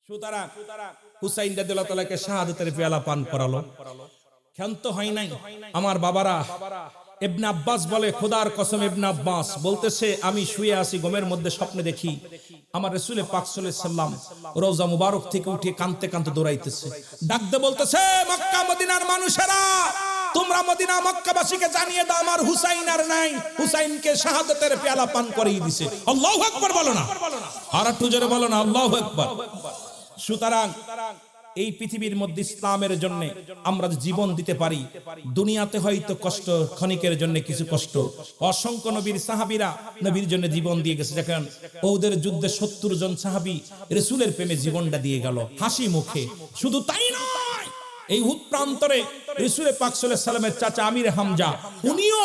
সুতরাং হুসাইন রাদিয়াল্লাহু তাআলাকে শাহাদাতের পেয়ালা পান করালো। ক্ষান্ত হয় নাই আমার বাবারা। ইবনে আব্বাস বলে, খোদার কসম, ইবনে আব্বাস বলতেছে, আমি শুয়ে আছি, ঘুমের মধ্যে স্বপ্নে দেখি আমার রাসূল পাক সাল্লাল্লাহু আলাইহি সাল্লাম রওজা মুবারক থেকে উঠে কাঁদতে কাঁদতে দৌড়াইতেছে। ডাকতে বলতেছে, মক্কা মদিনার মানুষেরা, তোমরা মদিনা মক্কাবাসীকে জানিয়ে দাও, আমার হুসাইন আর নাই, হুসাইনকে শাহাদাতের পেয়ালা পান করিয়ে দিয়েছে। আল্লাহু আকবার বলো না, আর একটু জোরে বলো না আল্লাহু আকবার। সুতরাং এই পৃথিবীর মধ্যে ইসলামের জন্য আমরা জীবন দিতে পারি। দুনিয়াতে হয়তো কষ্ট, ক্ষণিকের জন্য কিছু কষ্ট। অসংখ্য নবীর সাহাবীরা নবীর জন্য জীবন দিয়ে গেছে। দেখেন ওদের যুদ্ধে 70 জন সাহাবী রাসূলের প্রেমে জীবনটা দিয়ে গেল হাসি মুখে। শুধু তাই নয়, এই উহুদ প্রান্তরে রাসূল পাক সাল্লাল্লাহু আলাইহি সাল্লামের চাচা আমির হামজা, উনিও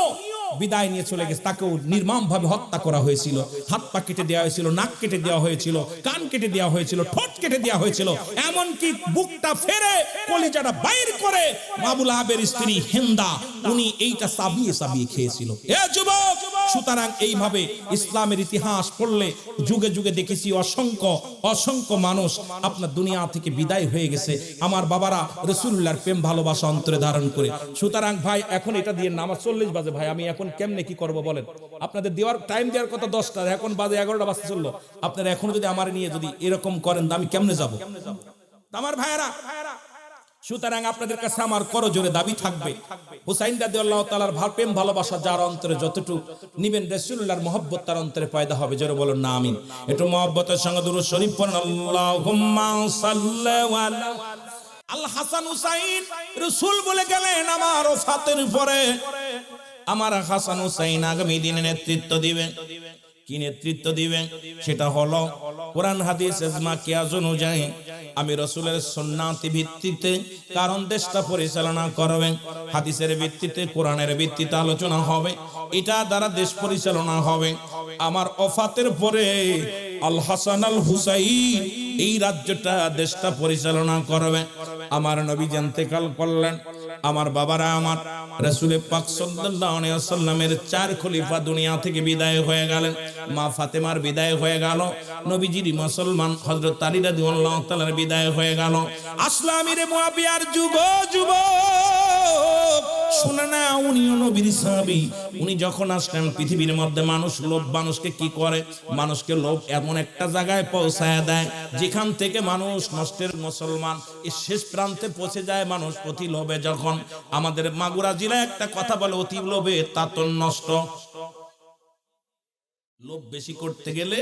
বিদায় নিয়ে চলে গেছে। তাকেও নির্মমভাবে হত্যা করা হয়েছিল। হাত পা কেটে দেওয়া হয়েছিল, নাক কেটে দেওয়া হয়েছিল, কান কেটে দেওয়া হয়েছিল, ঠোঁট কেটে দেওয়া হয়েছিল, এমনকি বুকটা ফেরে কলিজাটা বাইর করে আবু লাহাবের স্ত্রী হিন্দা, উনি এইটা সাবিয়ে সাবিয়ে খেয়েছিল। এ যুবক, সুতরাং এইভাবে ইসলামের ইতিহাস পড়লে যুগে যুগে দেখেছি অসংখ্য অসংখ্য মানুষ আপনার দুনিয়া থেকে বিদায় হয়ে গেছে আমার বাবারা রাসূলুল্লাহর প্রেম ভালোবাসা অন্তরে ধারণ করে। সুতরাং ভাই, এখন এটা দিয়ে নামাজ 40 বাজে ভাই, আমি এখন কেমনে কি করব বলেন? আপনাদের দেওয়ার টাইম দেওয়ার কথা 10টা, এখন বাজে 11টা বাজতে চললো। আপনারা এখন যদি আমার নিয়ে যদি এরকম করেন, আমি কেমনে যাব আমার ভাইয়েরা? সুতরাং আপনাদের কাছে আমার করজোরে দাবি থাকবে, হুসাইন রাদিয়াল্লাহু তাআলার প্রেম ভালোবাসা যার অন্তরে যতটুকু নিবেন, রাসূলুল্লাহর মহব্বত তার অন্তরে পয়দা হবে। জোরে বলুন না আমিন। একটু মহব্বতের সঙ্গে দুরূদ শরীফ পড়ুন। আল্লাহুম্মা সাল্লি আলা আল হাসান হুসাইন। রাসূল বলে গেলেন আমার ওফাতের পরে আমার হাসান হুসাইন আগামী দিনে নেতৃত্ব দিবেন। কি নেতৃত্ব দিবেন? সেটা হলো কোরআন হাদিস ইজমা কিয়াস অনুযায়ী আমি রাসূলের সুন্নাত ভিত্তিতে, কারণ দেশটা পরিচালনা করবেন হাদিসের ভিত্তিতে, কোরআনের ভিত্তিতে আলোচনা হবে, এটা দ্বারা দেশ পরিচালনা হবে। আমার ওফাতের পরে আল হাসান আল হুসাইন এই রাজ্যটা দেশটা পরিচালনা করবে। আমার নবী ইন্তেকাল করলেন, আমার বাবারা আমার রাসূল পাক সাল্লাল্লাহু আলাইহি ওয়াসাল্লামের 4 খলিফা দুনিয়া থেকে বিদায় হয়ে গেলেন। মা ফাতেমার বিদায় হয়ে গেল, নবীজির মুসলমান হযরত আলী রাদিয়াল্লাহু তাআলার বিদায় হয়ে গেল। আসলো আমিরে মুয়াবিয়ার যুগ শুনে না, উনিও নবীর সাহাবী। উনি যখন আসলেন পৃথিবীর মধ্যে মানুষ লোভ মানুষকে কি করে, মানুষকে লোভ এমন একটা জায়গায় পৌঁছায় দেয় যেখান থেকে মানুষ নষ্টের মুসলমান এই শেষ প্রান্তে পৌঁছে যায় মানুষ অতি লোভে। যখন আমাদের মাগুরা জেলায় একটা কথা বলে, অতি লোভে তাতন নষ্ট। লোভ বেশি করতে গেলে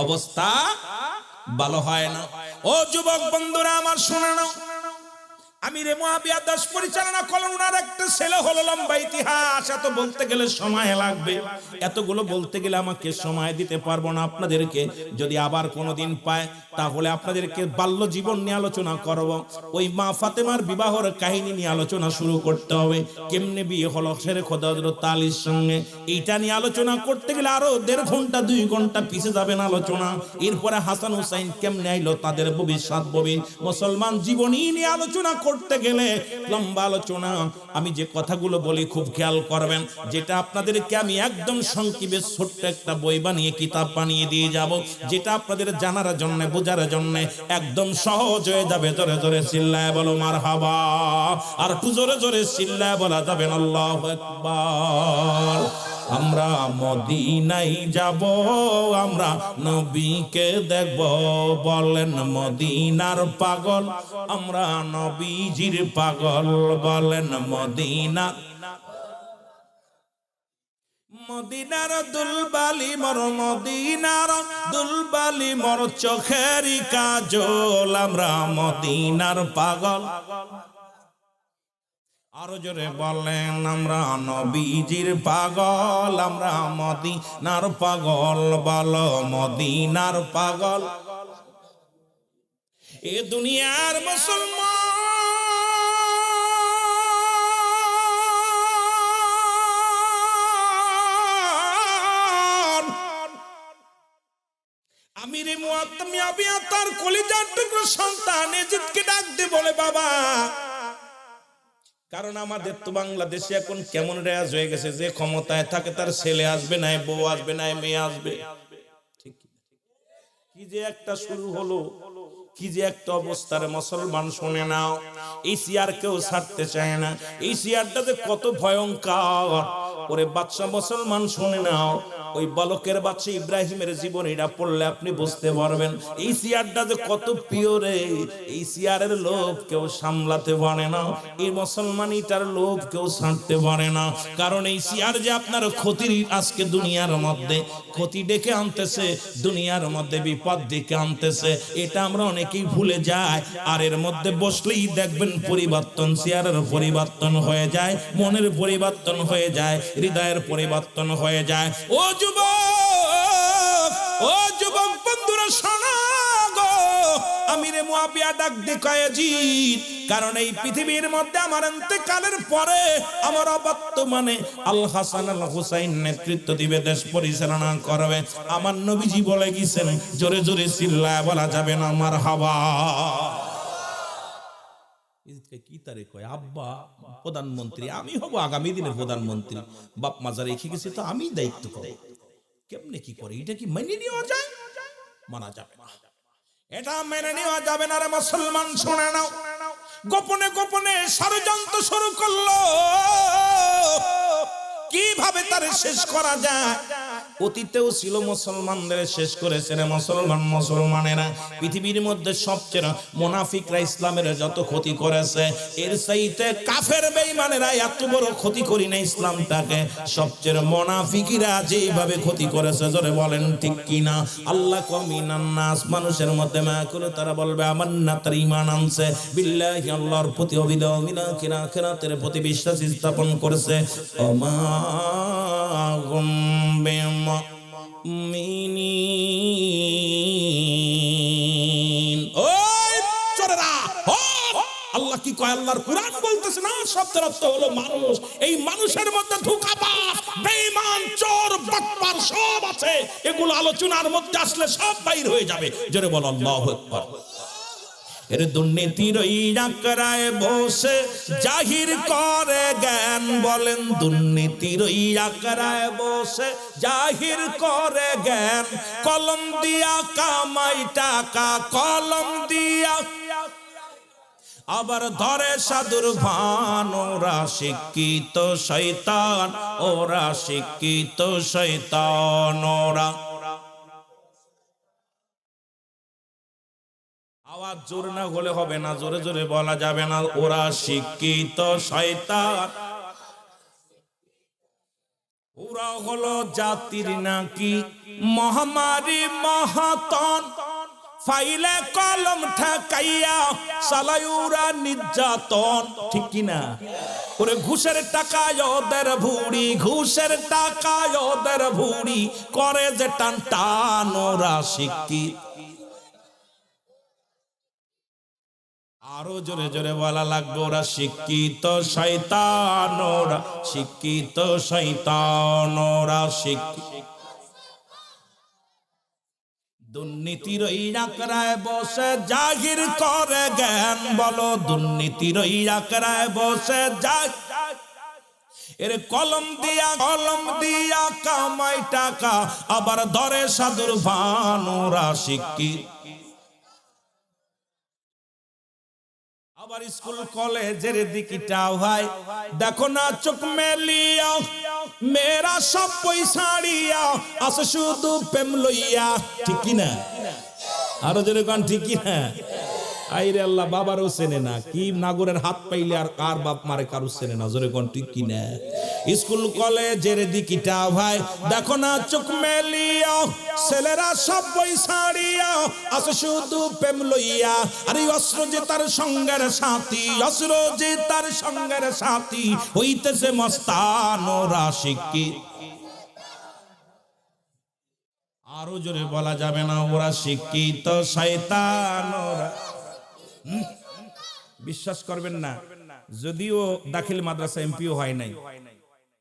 অবস্থা ভালো হয় না। ও যুবক বন্ধুরা আমার, শুনে নাও, আমিরে মুয়াবিয়া দেশ পরিচালনা করলেন। ওনার একটা ছেলে হলো, লম্বা ইতিহাস, এত বলতে গেলে সময় লাগবে, এতগুলো বলতে গেলে আমাকে সময় দিতে পারবো না আপনাদেরকে। যদি আবার কোনোদিন পায় তাহলে আপনাদেরকে বাল্য জীবন নিয়ে আলোচনা করব। ওই মা ফাতেমার বিবাহের কাহিনী নিয়ে আলোচনা শুরু করতে হবে, কেমনে বিয়ে হলো শেরে খোদা হযরত আলীর সঙ্গে। এইটা নিয়ে আলোচনা করতে গেলে আরো 1.5 ঘন্টা 2 ঘন্টা পিছে যাবেন আলোচনা। এরপরে হাসান হুসাইন কেমনে আইলো, তাদের ভবিষ্যৎ মুসলমান জীবনী নিয়ে আলোচনা করতে গেলে লম্বা আলোচনা। আমি যে কথাগুলো বলি খুব খেয়াল করবেন, যেটা আপনাদেরকে আমি একদম সংক্ষেপে ছোট্ট একটা বই বানিয়ে কিতাব বানিয়ে দিয়ে যাব, যেটা আপনাদের জানার জন্য বোঝার জন্য একদম সহজ হয়ে যাবে। জোরে জোরে চিল্লায় বলো মারহাবা, আর একটু জোরে জোরে চিল্লায় বলা যাবেন আল্লাহু আকবার। আমরা মদিনায় যাব, আমরা নবীকে দেখব, বলেন মদিনার পাগল, আমরা নবীজির পাগল, বলেন মদিনা। মদিনার দুলবালি মর, মদিনার দুলবালি মর, চোখেরই কাজল, আমরা মদিনার পাগল। আরো জোরে বলেন, আমরা নবীজির পাগল, আমরা মদিনার পাগল, বলো মদিনার পাগল। এ দুনিয়ার মুসলমান আমিরে মুয়াবিয়া তার কলিজার টুকরো সন্তান এজিদকে ডাক দিয়ে বলে, বাবা, কারণ আমাদের তো বাংলাদেশে এখন কেমন রেয়াজ হয়ে গেছে, যে ক্ষমতায় থাকে তার ছেলে আসবে না, বউ আসবে না, মেয়ে আসবে। ঠিক কি যে একটা শুরু হলো, কি যে একটা অবস্থার মুসলমান শুনে নাও। এই চেয়ার কেউ ছাড়তে চায় না, এই চেয়ারটাতে কত ভয়ঙ্কর। ওরে বাদশা মুসলমান শুনে নাও, ওই বালকের বাদশা ইব্রাহিমের জীবনীটা পড়লে আপনি বুঝতে পারবেন এই চেয়ারটা যে কত পিওরে। এই চেয়ারের লোভ কেউ সামলাতে পারে না, এই মুসলমানিটার লোভ কেউ ছাড়তে পারে না। কারণ এই চেয়ার যে আপনার ক্ষতির, আজকে দুনিয়ার মধ্যে ক্ষতি ডেকে আনতেছে, দুনিয়ার মধ্যে বিপদ ডেকে আনতেছে, এটা আমরা অনেকেই ভুলে যাই। আর এর মধ্যে বসলেই দেখবেন পরিবর্তন, চেয়ারের পরিবর্তন হয়ে যায়, মনের পরিবর্তন হয়ে যায়, হৃদয়ের পরিবর্তন হয়ে যায়। ও যুবক, ও যুবক বন্ধুরা শোনো গো, আমিরে মুয়াবিয়া ডাক দিয়ে কয়, জিদ, কারণ এই পৃথিবীর মধ্যে আমার ইন্তেকালের পরে আমার বর্তমানে আল হাসান আল হুসাইন নেতৃত্ব দিবে, দেশ পরিচালনা করবে। আমার নবীজি বলে গেছেন, জোরে জোরে চিল্লায় বলা যাবে না মারহাবা। কি তারে কয়, আব্বা প্রধানমন্ত্রী, আমি হব আগামী দিনের প্রধানমন্ত্রী, বাপ মাজার রেখে গেছে তো আমি দায়িত্ব করব। কেমনে কি করে, এটা কি মেনে নেওয়া যায়? মানা যাবে না, এটা মেনে নেওয়া যাবে না রে মুসলমান। শুনে নাও, গোপনে গোপনে ষড়যন্ত্র শুরু করলো কিভাবে তারে শেষ করা যায়। অতীতেও ছিল, মুসলমানদের শেষ করেছে রে মুসলমানেরা। পৃথিবীর মধ্যে সবচেয়ে মুনাফিকরা ইসলামের যত ক্ষতি করেছে, এর চাইতে কাফের বেঈমানেরা এত বড় ক্ষতি করি না ইসলামটাকে। সবচেয়ে মুনাফিকরা যেভাবে ক্ষতি করেছে, জোরে বলেন ঠিক কিনা। আল্লাহ কমিনান নাস, মানুষের মধ্যে মায়া করে তারা বলবে আমান্না, তার ঈমান আনছে, বিল্লাহি, আল্লাহর প্রতি অবিদল, আখিরাতের প্রতি বিশ্বাস স্থাপন করেছে। ওমা মুমিনিন, ওই কয় আল্লাহর কুরআন বলতেছে না শব্দের অর্থ হলো মানুষ। এই মানুষের মধ্যে ধোঁকাবাজ, বেঈমান, চোর, বাটপার সব আছে। এগুলো আলোচনার মধ্যে আসলে সব বাইর হয়ে যাবে। জোরে বল আল্লাহু আকবার। এর দুর্নীতির ওই আকড়ায় বসে জাহির করে জ্ঞান, বলেন দুর্নীতির ওই আকড়ায় বসে জাহির করে জ্ঞান। কলম দিয়া কামাই টাকা, কলম দিয়া আবার ধরে সাধুর ভান। ওরা শিক্ষিত শয়তান, ওরা শিক্ষিত শয়তান। ওরা আওয়াজ জোর না হলে হবে না, জোরে জোরে বলা যাবে না। ওরা শিক্ষিত শয়তান, ওরা হলো জাতির নাকি মহামারী মহাতন। ফাইলে কলম ঠেকাইয়া চালায় ওরা নির্যাতন, ঠিক কিনা? ওরে ঘুষের টাকায় ওদের ভুড়ি, ঘুষের টাকায় ওদের ভুড়ি করে যে টান টান। ওরা শিক্ষিত, আরো জোরে জোরে বলা লাগবে, ওরা শিক্ষিত শয়তান, ওরা শিক্ষিত শয়তান। ওরা শিক্ষিত দুর্নীতির ওই আকড়ায় বসে জাহির করে জ্ঞান, বলো দুর্নীতির ওই আকড়ায় বসে এর কলম দিয়া কামাই টাকা, আবার ধরে সাধুর ভান। ওরা শিক্ষিত, আবার স্কুল কলেজের দিকটাও হয় দেখো না চোখ মেলিয়া, মেয়েরা সব পয়সাড়িয়া আসে শুধু প্রেম লইয়া, ঠিক কিনা? আরো জোরে গান, ঠিক কিনা? আইরে আল্লাহ, বাবারও চেনে না, কি নাগরের হাত পাইলে আর কার বাপ মারে কারো চেনে না। জোরে গান, ঠিক কিনা? স্কুল কলেজের দিকটা ভাই দেখো না চোখ মেলিয়া, ছেলেরা সব পয়সাড়িয়া আসে শুধু প্রেম লইয়া। আরে অস্ত্র যে তার সঙ্গের সাথী, অস্ত্র যে তার সঙ্গের সাথী হইতেছে মস্তান। ওরা শিক্ষিত, আরো জোরে বলা যাবে না, ওরা শিক্ষিত শয়তান। ওরা বিশ্বাস করবেন না, যদিও দাখিল মাদ্রাসা এমপিও হয় নাই,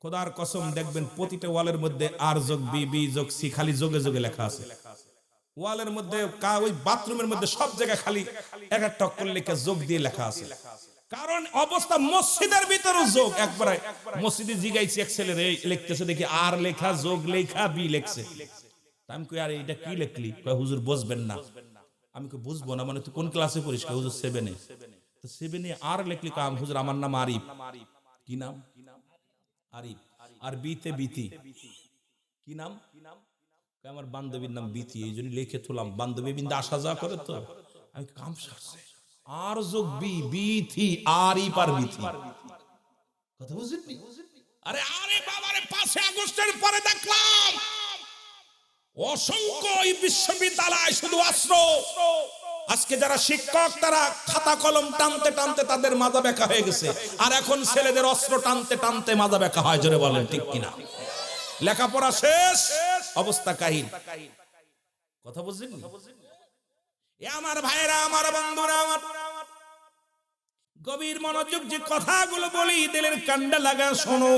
খোদার কসম দেখবেন প্রতিটা ওয়ালের মধ্যে আর যোগ বি, বি যোগ সি খালি যোগে যোগে লেখা আছে। ওয়ালের মধ্যে ওই বাথরুমের মধ্যে সব জায়গায় খালি এক একটা অক্ষর লেখা যোগ দিয়ে লেখা আছে। কারণ অবস্থা মসজিদের ভিতরে যোগ। একবারে মসজিদে জিগাইছি এক ছেলে লিখতেছে, দেখি আর লেখা যোগ লেখা বি লেখছে। আমি কই আরে এটা কি লিখলি? কয় হুজুর বুঝবেন না। আমি কই বুঝবো না মানে তুই কোন ক্লাসে পড়িস? কয় হুজুর 7 এ। তো 7 এ আর লিখলি? কাম হুজুর আমার নাম আরিফ। কি নাম? আরিফ। আর বিতে বিতি। কি নাম? আমার বান্ধবীর নাম বিতি, এই জন্য লিখে তুলাম। বান্ধবী বিন্দু আসা যাওয়া করে তো। আমি কাম সারছে, আর যোগ বি, বিথি, আরিফ আর বিথি। কথা বুঝলি? আরে আরে বাবারে, 5 আগস্টের পরে দেখলাম অসংখ্য বিশ্ববিদ্যালয় শুধু অস্ত্র। আজকে যারা শিক্ষক তারা খাতা কলম টানতে টানতে তাদের মাজা ব্যাকা হয়ে গেছে, আর এখন ছেলেদের অস্ত্র টানতে টানতে মাজা ব্যাকা হয়। জোরে বলেন, ঠিক কিনা? লেখাপড়া শেষ, অবস্থা কাহিল। কথা বুঝলেন? এ আমার ভাইরা, আমার বন্ধুরা, আমার গভীর মনোযোগ যে কথাগুলো বলি দিলের কান্ডা লাগা শোনো।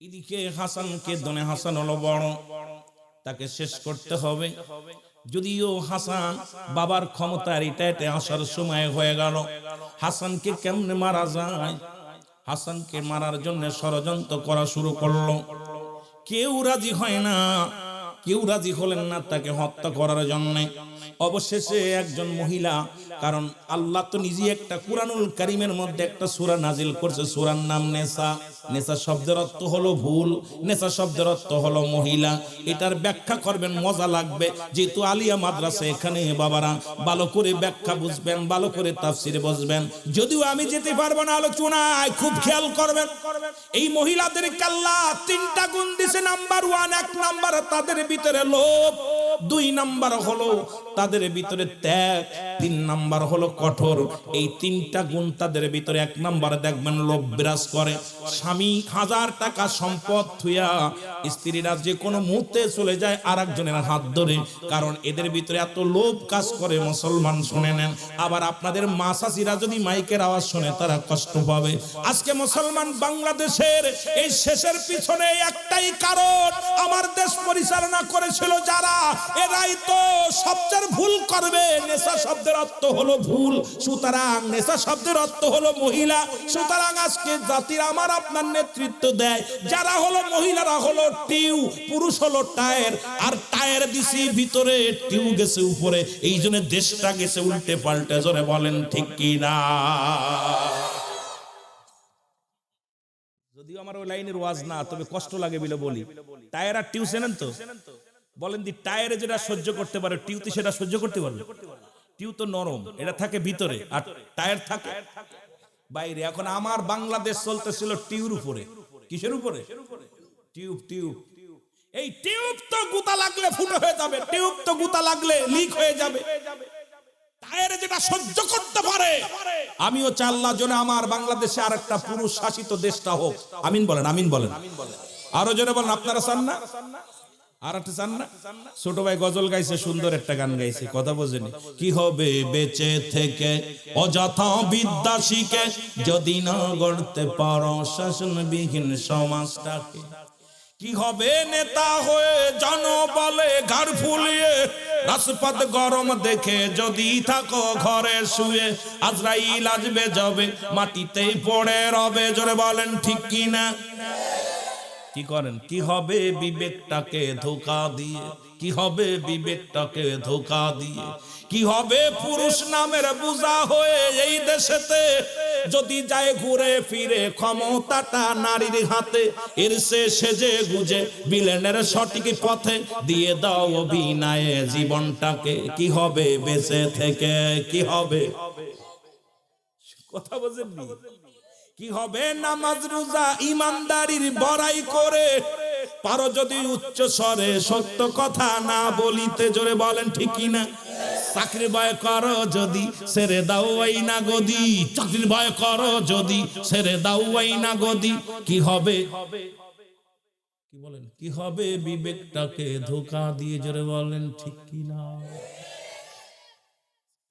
এদিকে হাসানকে দনে হাসান হলো বড়, তাকে শেষ করতে হবে। যদিও হাসান বাবার ক্ষমতার রিটায়ার্ডে আসার সময় হয়ে গেল, হাসানকে কেমনে মারা যায়? হাসানকে মারার জন্য ষড়যন্ত্র করা শুরু করলো। কেউ রাজি হয় না, কেউ রাজি হলেন না তাকে হত্যা করার জন্য। অবশেষে একজন মহিলা, কারণ আল্লাহ তো নিজে একটা কুরআনুল কারীমের মধ্যে একটা সূরা নাজিল করছে, সূরার নাম নেসা। নেসা শব্দের অর্থ হলো ভুল, নেসা শব্দের অর্থ হলো মহিলা। এটার ব্যাখ্যা করবেন, মজা লাগবে। যেহেতু আলিয়া মাদ্রাসা এখানে বাবারা, ভালো করে ব্যাখ্যা বুঝবেন, ভালো করে তাফসিরে বুঝবেন। যদিও আমি যেতে পারবো না আলোচনায়, খুব খেয়াল করবেন। এই মহিলাদের আল্লাহ 3টা গুণ দিয়েছে। নাম্বার 1, 1 নাম্বার তাদের ভিতরে লোভ। দুই নাম্বার হলো তাদের ভিতরে ত্যাগ, তিন নাম্বার হলো কঠোর। এই তিনটা গুণ তাদের ভিতরে। এক নাম্বারে দেখবেন লোভ বিরাজ করে। স্বামী 1000 টাকা সম্পদ থুইয়া স্ত্রীরা যে কোনো মুহূর্তে চলে যায় আরেকজনের হাত ধরে, কারণ এদের ভিতরে এত লোভ কাজ করে। মুসলমান শুনে নেন। আবার আপনাদের মা চাচিরা যদি মাইকের আওয়াজ শুনে তারা কষ্ট পাবে। আজকে মুসলমান বাংলাদেশের এই শেষের পিছনে একটাই কারণ, আমার দেশ পরিচালনা করেছিল যারা, এরাই তো সবচেয়ে ভুল করবে। নেশা শব্দের অর্থ হলো ভুল, সুতরাং নেশা শব্দের অর্থ হলো মহিলা। সুতরাং আজকে জাতির আমার আপনার নেতৃত্ব দেয় যারা হলো মহিলারা হলো টিউ, পুরুষ হলো টায়ার, আর টায়ার দিছি ভিতরে, টিউ গেছে উপরে। এই জন্য দেশটা গেছে উল্টে পাল্টে। জোরে বলেন ঠিক কি না? যদিও আমার ওই লাইনের ওয়াজ না, তবে কষ্ট লাগে বলে বলি। টায়ার আর টিউ চেনেন তো? বলেন দি, টায়ারে যেটা সহ্য করতে পারে টিউতে সেটা সহ্য করতে পারবে? টিউ তো নরম, এটা থাকে ভিতরে, আর টায়ার থাকে বাইরে। এখন আমার বাংলাদেশ চলতেছিল টিউর উপরে। কিসের উপরে? টিউব। টিউব, এই টিউব তো গুতা লাগলে ফুটো হয়ে যাবে, টিউব তো গুতা লাগলে লিক হয়ে যাবে। টায়ারে যেটা সহ্য করতে পারে, আমিও চাই আল্লাহ যেন আমার বাংলাদেশে আরেকটা পুরুষ শাসিত দেশটা হোক। আমিন বলেন, আমিন বলেন। আরো জোরে বলেন। আপনারা চান না? আর একটা চান না? ছোট ভাই গজল গাইছে, সুন্দর একটা গান গাইছে, কথা বোঝেনি। কি হবে বেঁচে থেকে অযথা বিদ্যা শিখে, যদি না গড়তে পারো শাসনবিহীন সমাজটাকে। কি হবে নেতা হয়ে জনবলে ঘাড় ফুলিয়ে, রাজপথ গরম দেখে যদি থাকো ঘরে শুয়ে, আজরাইল আসবে যাবে মাটিতেই পড়ে রবে। জোরে বলেন ঠিক কি না? কি করেন? কি হবে বিবেকটাকে ধোঁকা দিয়ে, কি হবে বিবেকটাকে ধোঁকা দিয়ে, কি হবে পুরুষ নামের বোঝা হয়ে এই দেশেতে, যদি যায় ঘুরে ফিরে ক্ষমতাটা নারীর হাতে। এর সে সেজে গুজে বিলেনের সঠিক পথে দিয়ে দাও অভিনয়ে জীবনটাকে। কি হবে বেঁচে থেকে? কি হবে? কথা বোঝেননি? কি হবে নামাজ রোজা ইমানদারির বড়াই করে, পারো যদি উচ্চ স্বরে সত্য কথা না বলিতে। জোরে বলেন ঠিক কি না? চাকরির ভয় করো যদি ছেড়ে দাও এই না গদি, চাকরির ভয় করো যদি ছেড়ে দাও এই না গদি। কি হবে? কি বলেন? কি হবে বিবেকটাকে ধোঁকা দিয়ে। জোরে বলেন ঠিক কি না?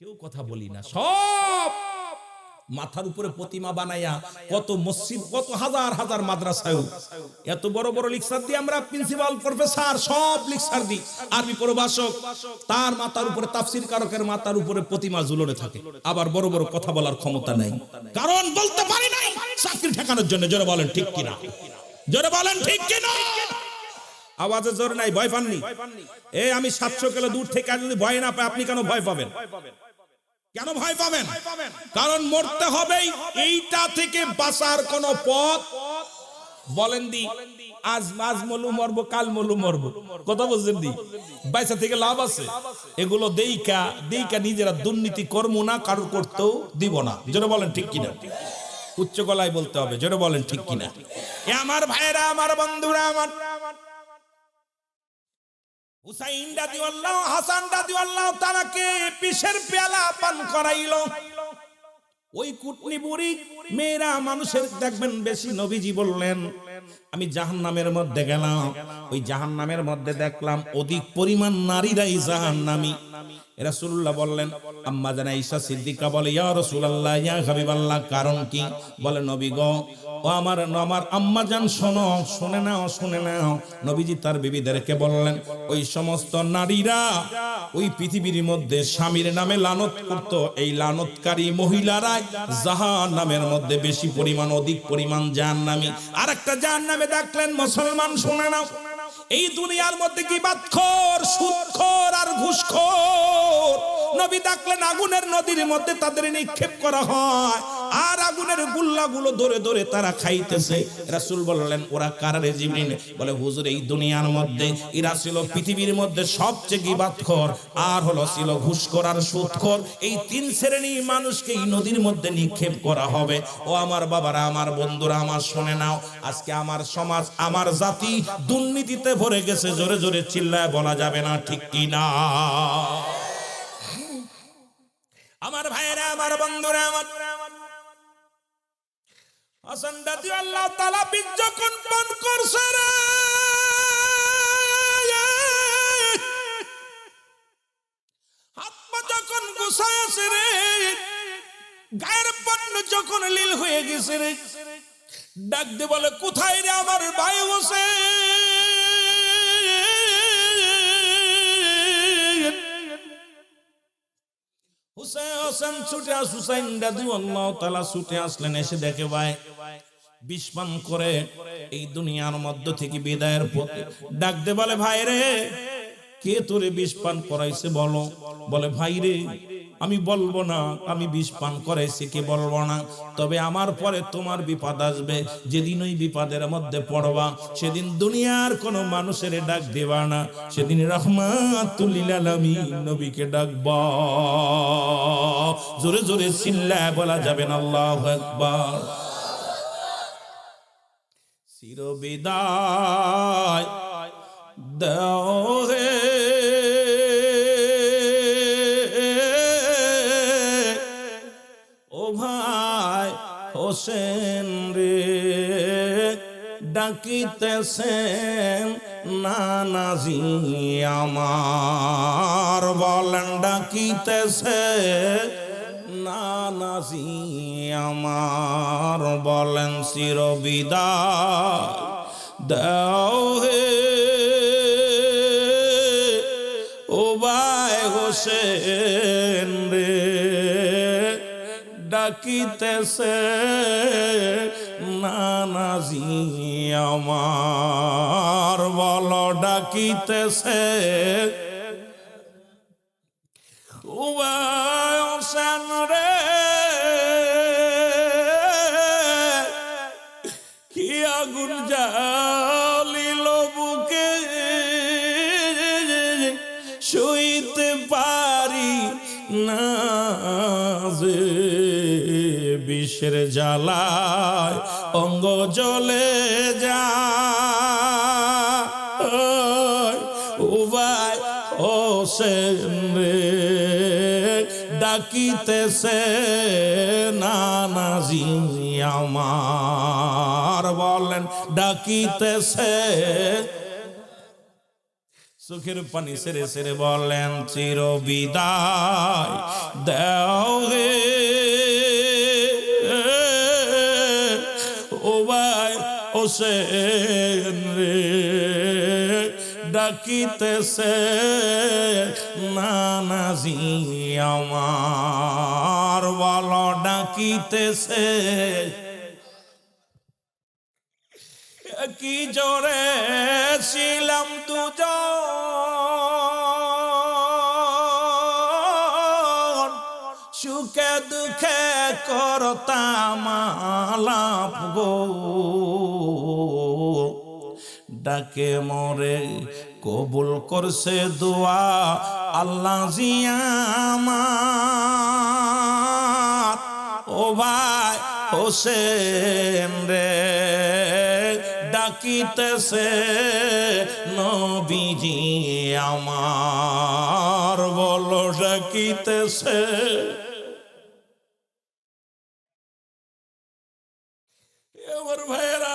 কেউ কথা বলি না, সব মাথার উপরে প্রতিমা বানাইয়া কত মসজিদ, কত হাজার হাজার মাদ্রাসায় এত বড় বড় লেকচার দিই আমরা, প্রিন্সিপাল প্রফেসর সব লেকচার দিই। আরবি প্রভাষক তার মাথার উপরে, তাফসীর কারকের মাথার উপরে প্রতিমা ঝুলনে থাকে, আবার বড় বড় কথা বলার ক্ষমতা নাই, কারণ বলতে পারি নাই চাকরি ঠেকানোর জন্য। জোরে বলেন ঠিক কিনা? জোরে বলেন ঠিক কিনা? আওয়াজে জোর নাই, ভয় পাননি? এই আমি 700 কিলো দূর থেকে যদি ভয় না পাই, আপনি কেন ভয় পাবেন? কেন ভয় পাবেন? কারণ মরতে হবেই। এইটা থেকে বাঁচার কোন পথ বলেন দি? আজ মলু মরবো, কাল মলু মরবো, কথা বলছেন দি? বাইসা থেকে লাভ আছে? এগুলো দেইকা নিজেরা দুর্নীতি করবো না, কারোর করতেও দিব না। জোরে বলেন ঠিক কিনা? উচ্চ গলায় বলতে হবে। জোরে বলেন ঠিক কিনা? এ আমার ভাইরা, আমার বন্ধুরা, আমার হুসাইন রাদিয়াল্লাহু, হাসান রাদিয়াল্লাহু তাআলাকে বিষের পেয়ালা পান করাইলো। ওই কুটনি বুড়ি মেয়েরা মানুষের দেখবেন বেশি। নবীজি বললেন আমি জাহান্নামের মধ্যে গেলাম, ওই জাহান্নামের মধ্যে দেখলাম অধিক পরিমাণ নারীরাই জাহান্নামী। রাসূলুল্লাহ বললেন, আম্মা জান আয়েশা সিদ্দিকা বলে, ইয়া রাসূলুল্লাহ, ইয়া হাবিবাল্লাহ, কারণ কি? বলে নবী গো, ও আমার আম্মা জান শোনো, শুনে নাও। নবীজি তার বিবিদেরকে বললেন, ওই সমস্ত নারীরা ওই পৃথিবীর মধ্যে স্বামীর নামে লানত করত, এই লানতকারী মহিলারা জাহান্নামের মধ্যে বেশি পরিমাণ, অধিক পরিমাণ জাহান্নামী। আরেকটা জাহান্নামে দেখলেন মুসলমান, শুনে নাও, এই দুনিয়ার মধ্যে গীবাতখোর, সুদখোর আর ঘুষখোর। নবী দেখলেন আগুনের নদীর মধ্যে তাদের নিক্ষেপ করা হয়, আর আগুনের আগুনের গুল্লাগুলো ধরে ধরে তারা খাইতেছে। রাসূল বললেন ওরা কারা রে জিবরিল? বলে হুজুর এই দুনিয়ার মধ্যে এরা ছিল পৃথিবীর মধ্যে সবচেয়ে গীবাতখোর, আর হলো ছিল ঘুষখোর আর সুদখোর। এই তিন শ্রেণীর মানুষকে এই নদীর মধ্যে নিক্ষেপ করা হবে। ও আমার বাবারা, আমার বন্ধুরা, আমার শুনে নাও, আজকে আমার সমাজ, আমার জাতি দুর্নীতিতে ভরে গেছে। জোরে জোরে চিল্লায় বলা যাবে না, ঠিক কি না? আমার ভাইরা, আমার বন্ধুরা, আমার হাসান রাদিয়াল্লাহু তাআলা বীজ যখন পান করছে রে, হাত পা যখন গোছায়ছে রে, গায়ের পণ্য যখন লীল হয়ে গেছে রে, ডাক দিয়ে বলে কোথায় রে আমার ভাই হোসেন? হুসাইন রাদিয়াল্লাহু তাআলা ছুটে আসলেন, এসে দেখে ভাই বিষ পান করে এই দুনিয়ার মধ্য থেকে বিদায়ের পথে। ডাক দে বলে ভাই রে, কে তোরে বিষ পান করাইছে বলো? বলে ভাই রে, আমি বলবো না আমি বিষ পান করাইছি, কে বলবো না। তবে আমার পরে তোমার বিপদ আসবে, যেদিন ওই বিপদের মধ্যে পড়বা সেদিন দুনিয়ার কোনো মানুষের ডাক দেবা না, সেদিন রাহমাতুল লিল আলামিন নবীকে ডাকবা। জোরে জোরে চিল্লায় বলা যাবে না আল্লাহু আকবার। চির বিদায় দাও হে ও ভাই হোসেন রে, ডাকিতেছেন নানাজি আমার। বলেন ডাকিতেছে নানাজি আমার। বলেন চির বিদায় দাও হে ও ভাই হোসেন রে, ডাকিতেছে নানাজি আমার। বলো ডাকিতেছে ও ভাই হোসেন রে, কি আগুন জ্বালিল বুকে, সইতে পারি না যে, বিষের জ্বালায় অঙ্গ জ্বলে যায়। ও ভাই হোসেন রে, ডাকিতেছে নানাজি আমার। বলেন ডাকিতেছে, চোখের পানি সেরে সেরে বলেন চির বিদায় দাও হে ও ভাই হোসেন রে, ডাকিতেছে নানাজি আমার। বলো ডাকিতেছে কি জোরে ছিলাম দুজন, সুখে দুঃখে করতাম আলাপ গো, ডাকে মোরে কবুল করছে দোয়া আল্লাহ জিয়ামার। ও ভাই হোসেন রে, ডাকিতেছে নবীজি আমার। বলো ডাকিতেছে। আমার ভাইয়েরা,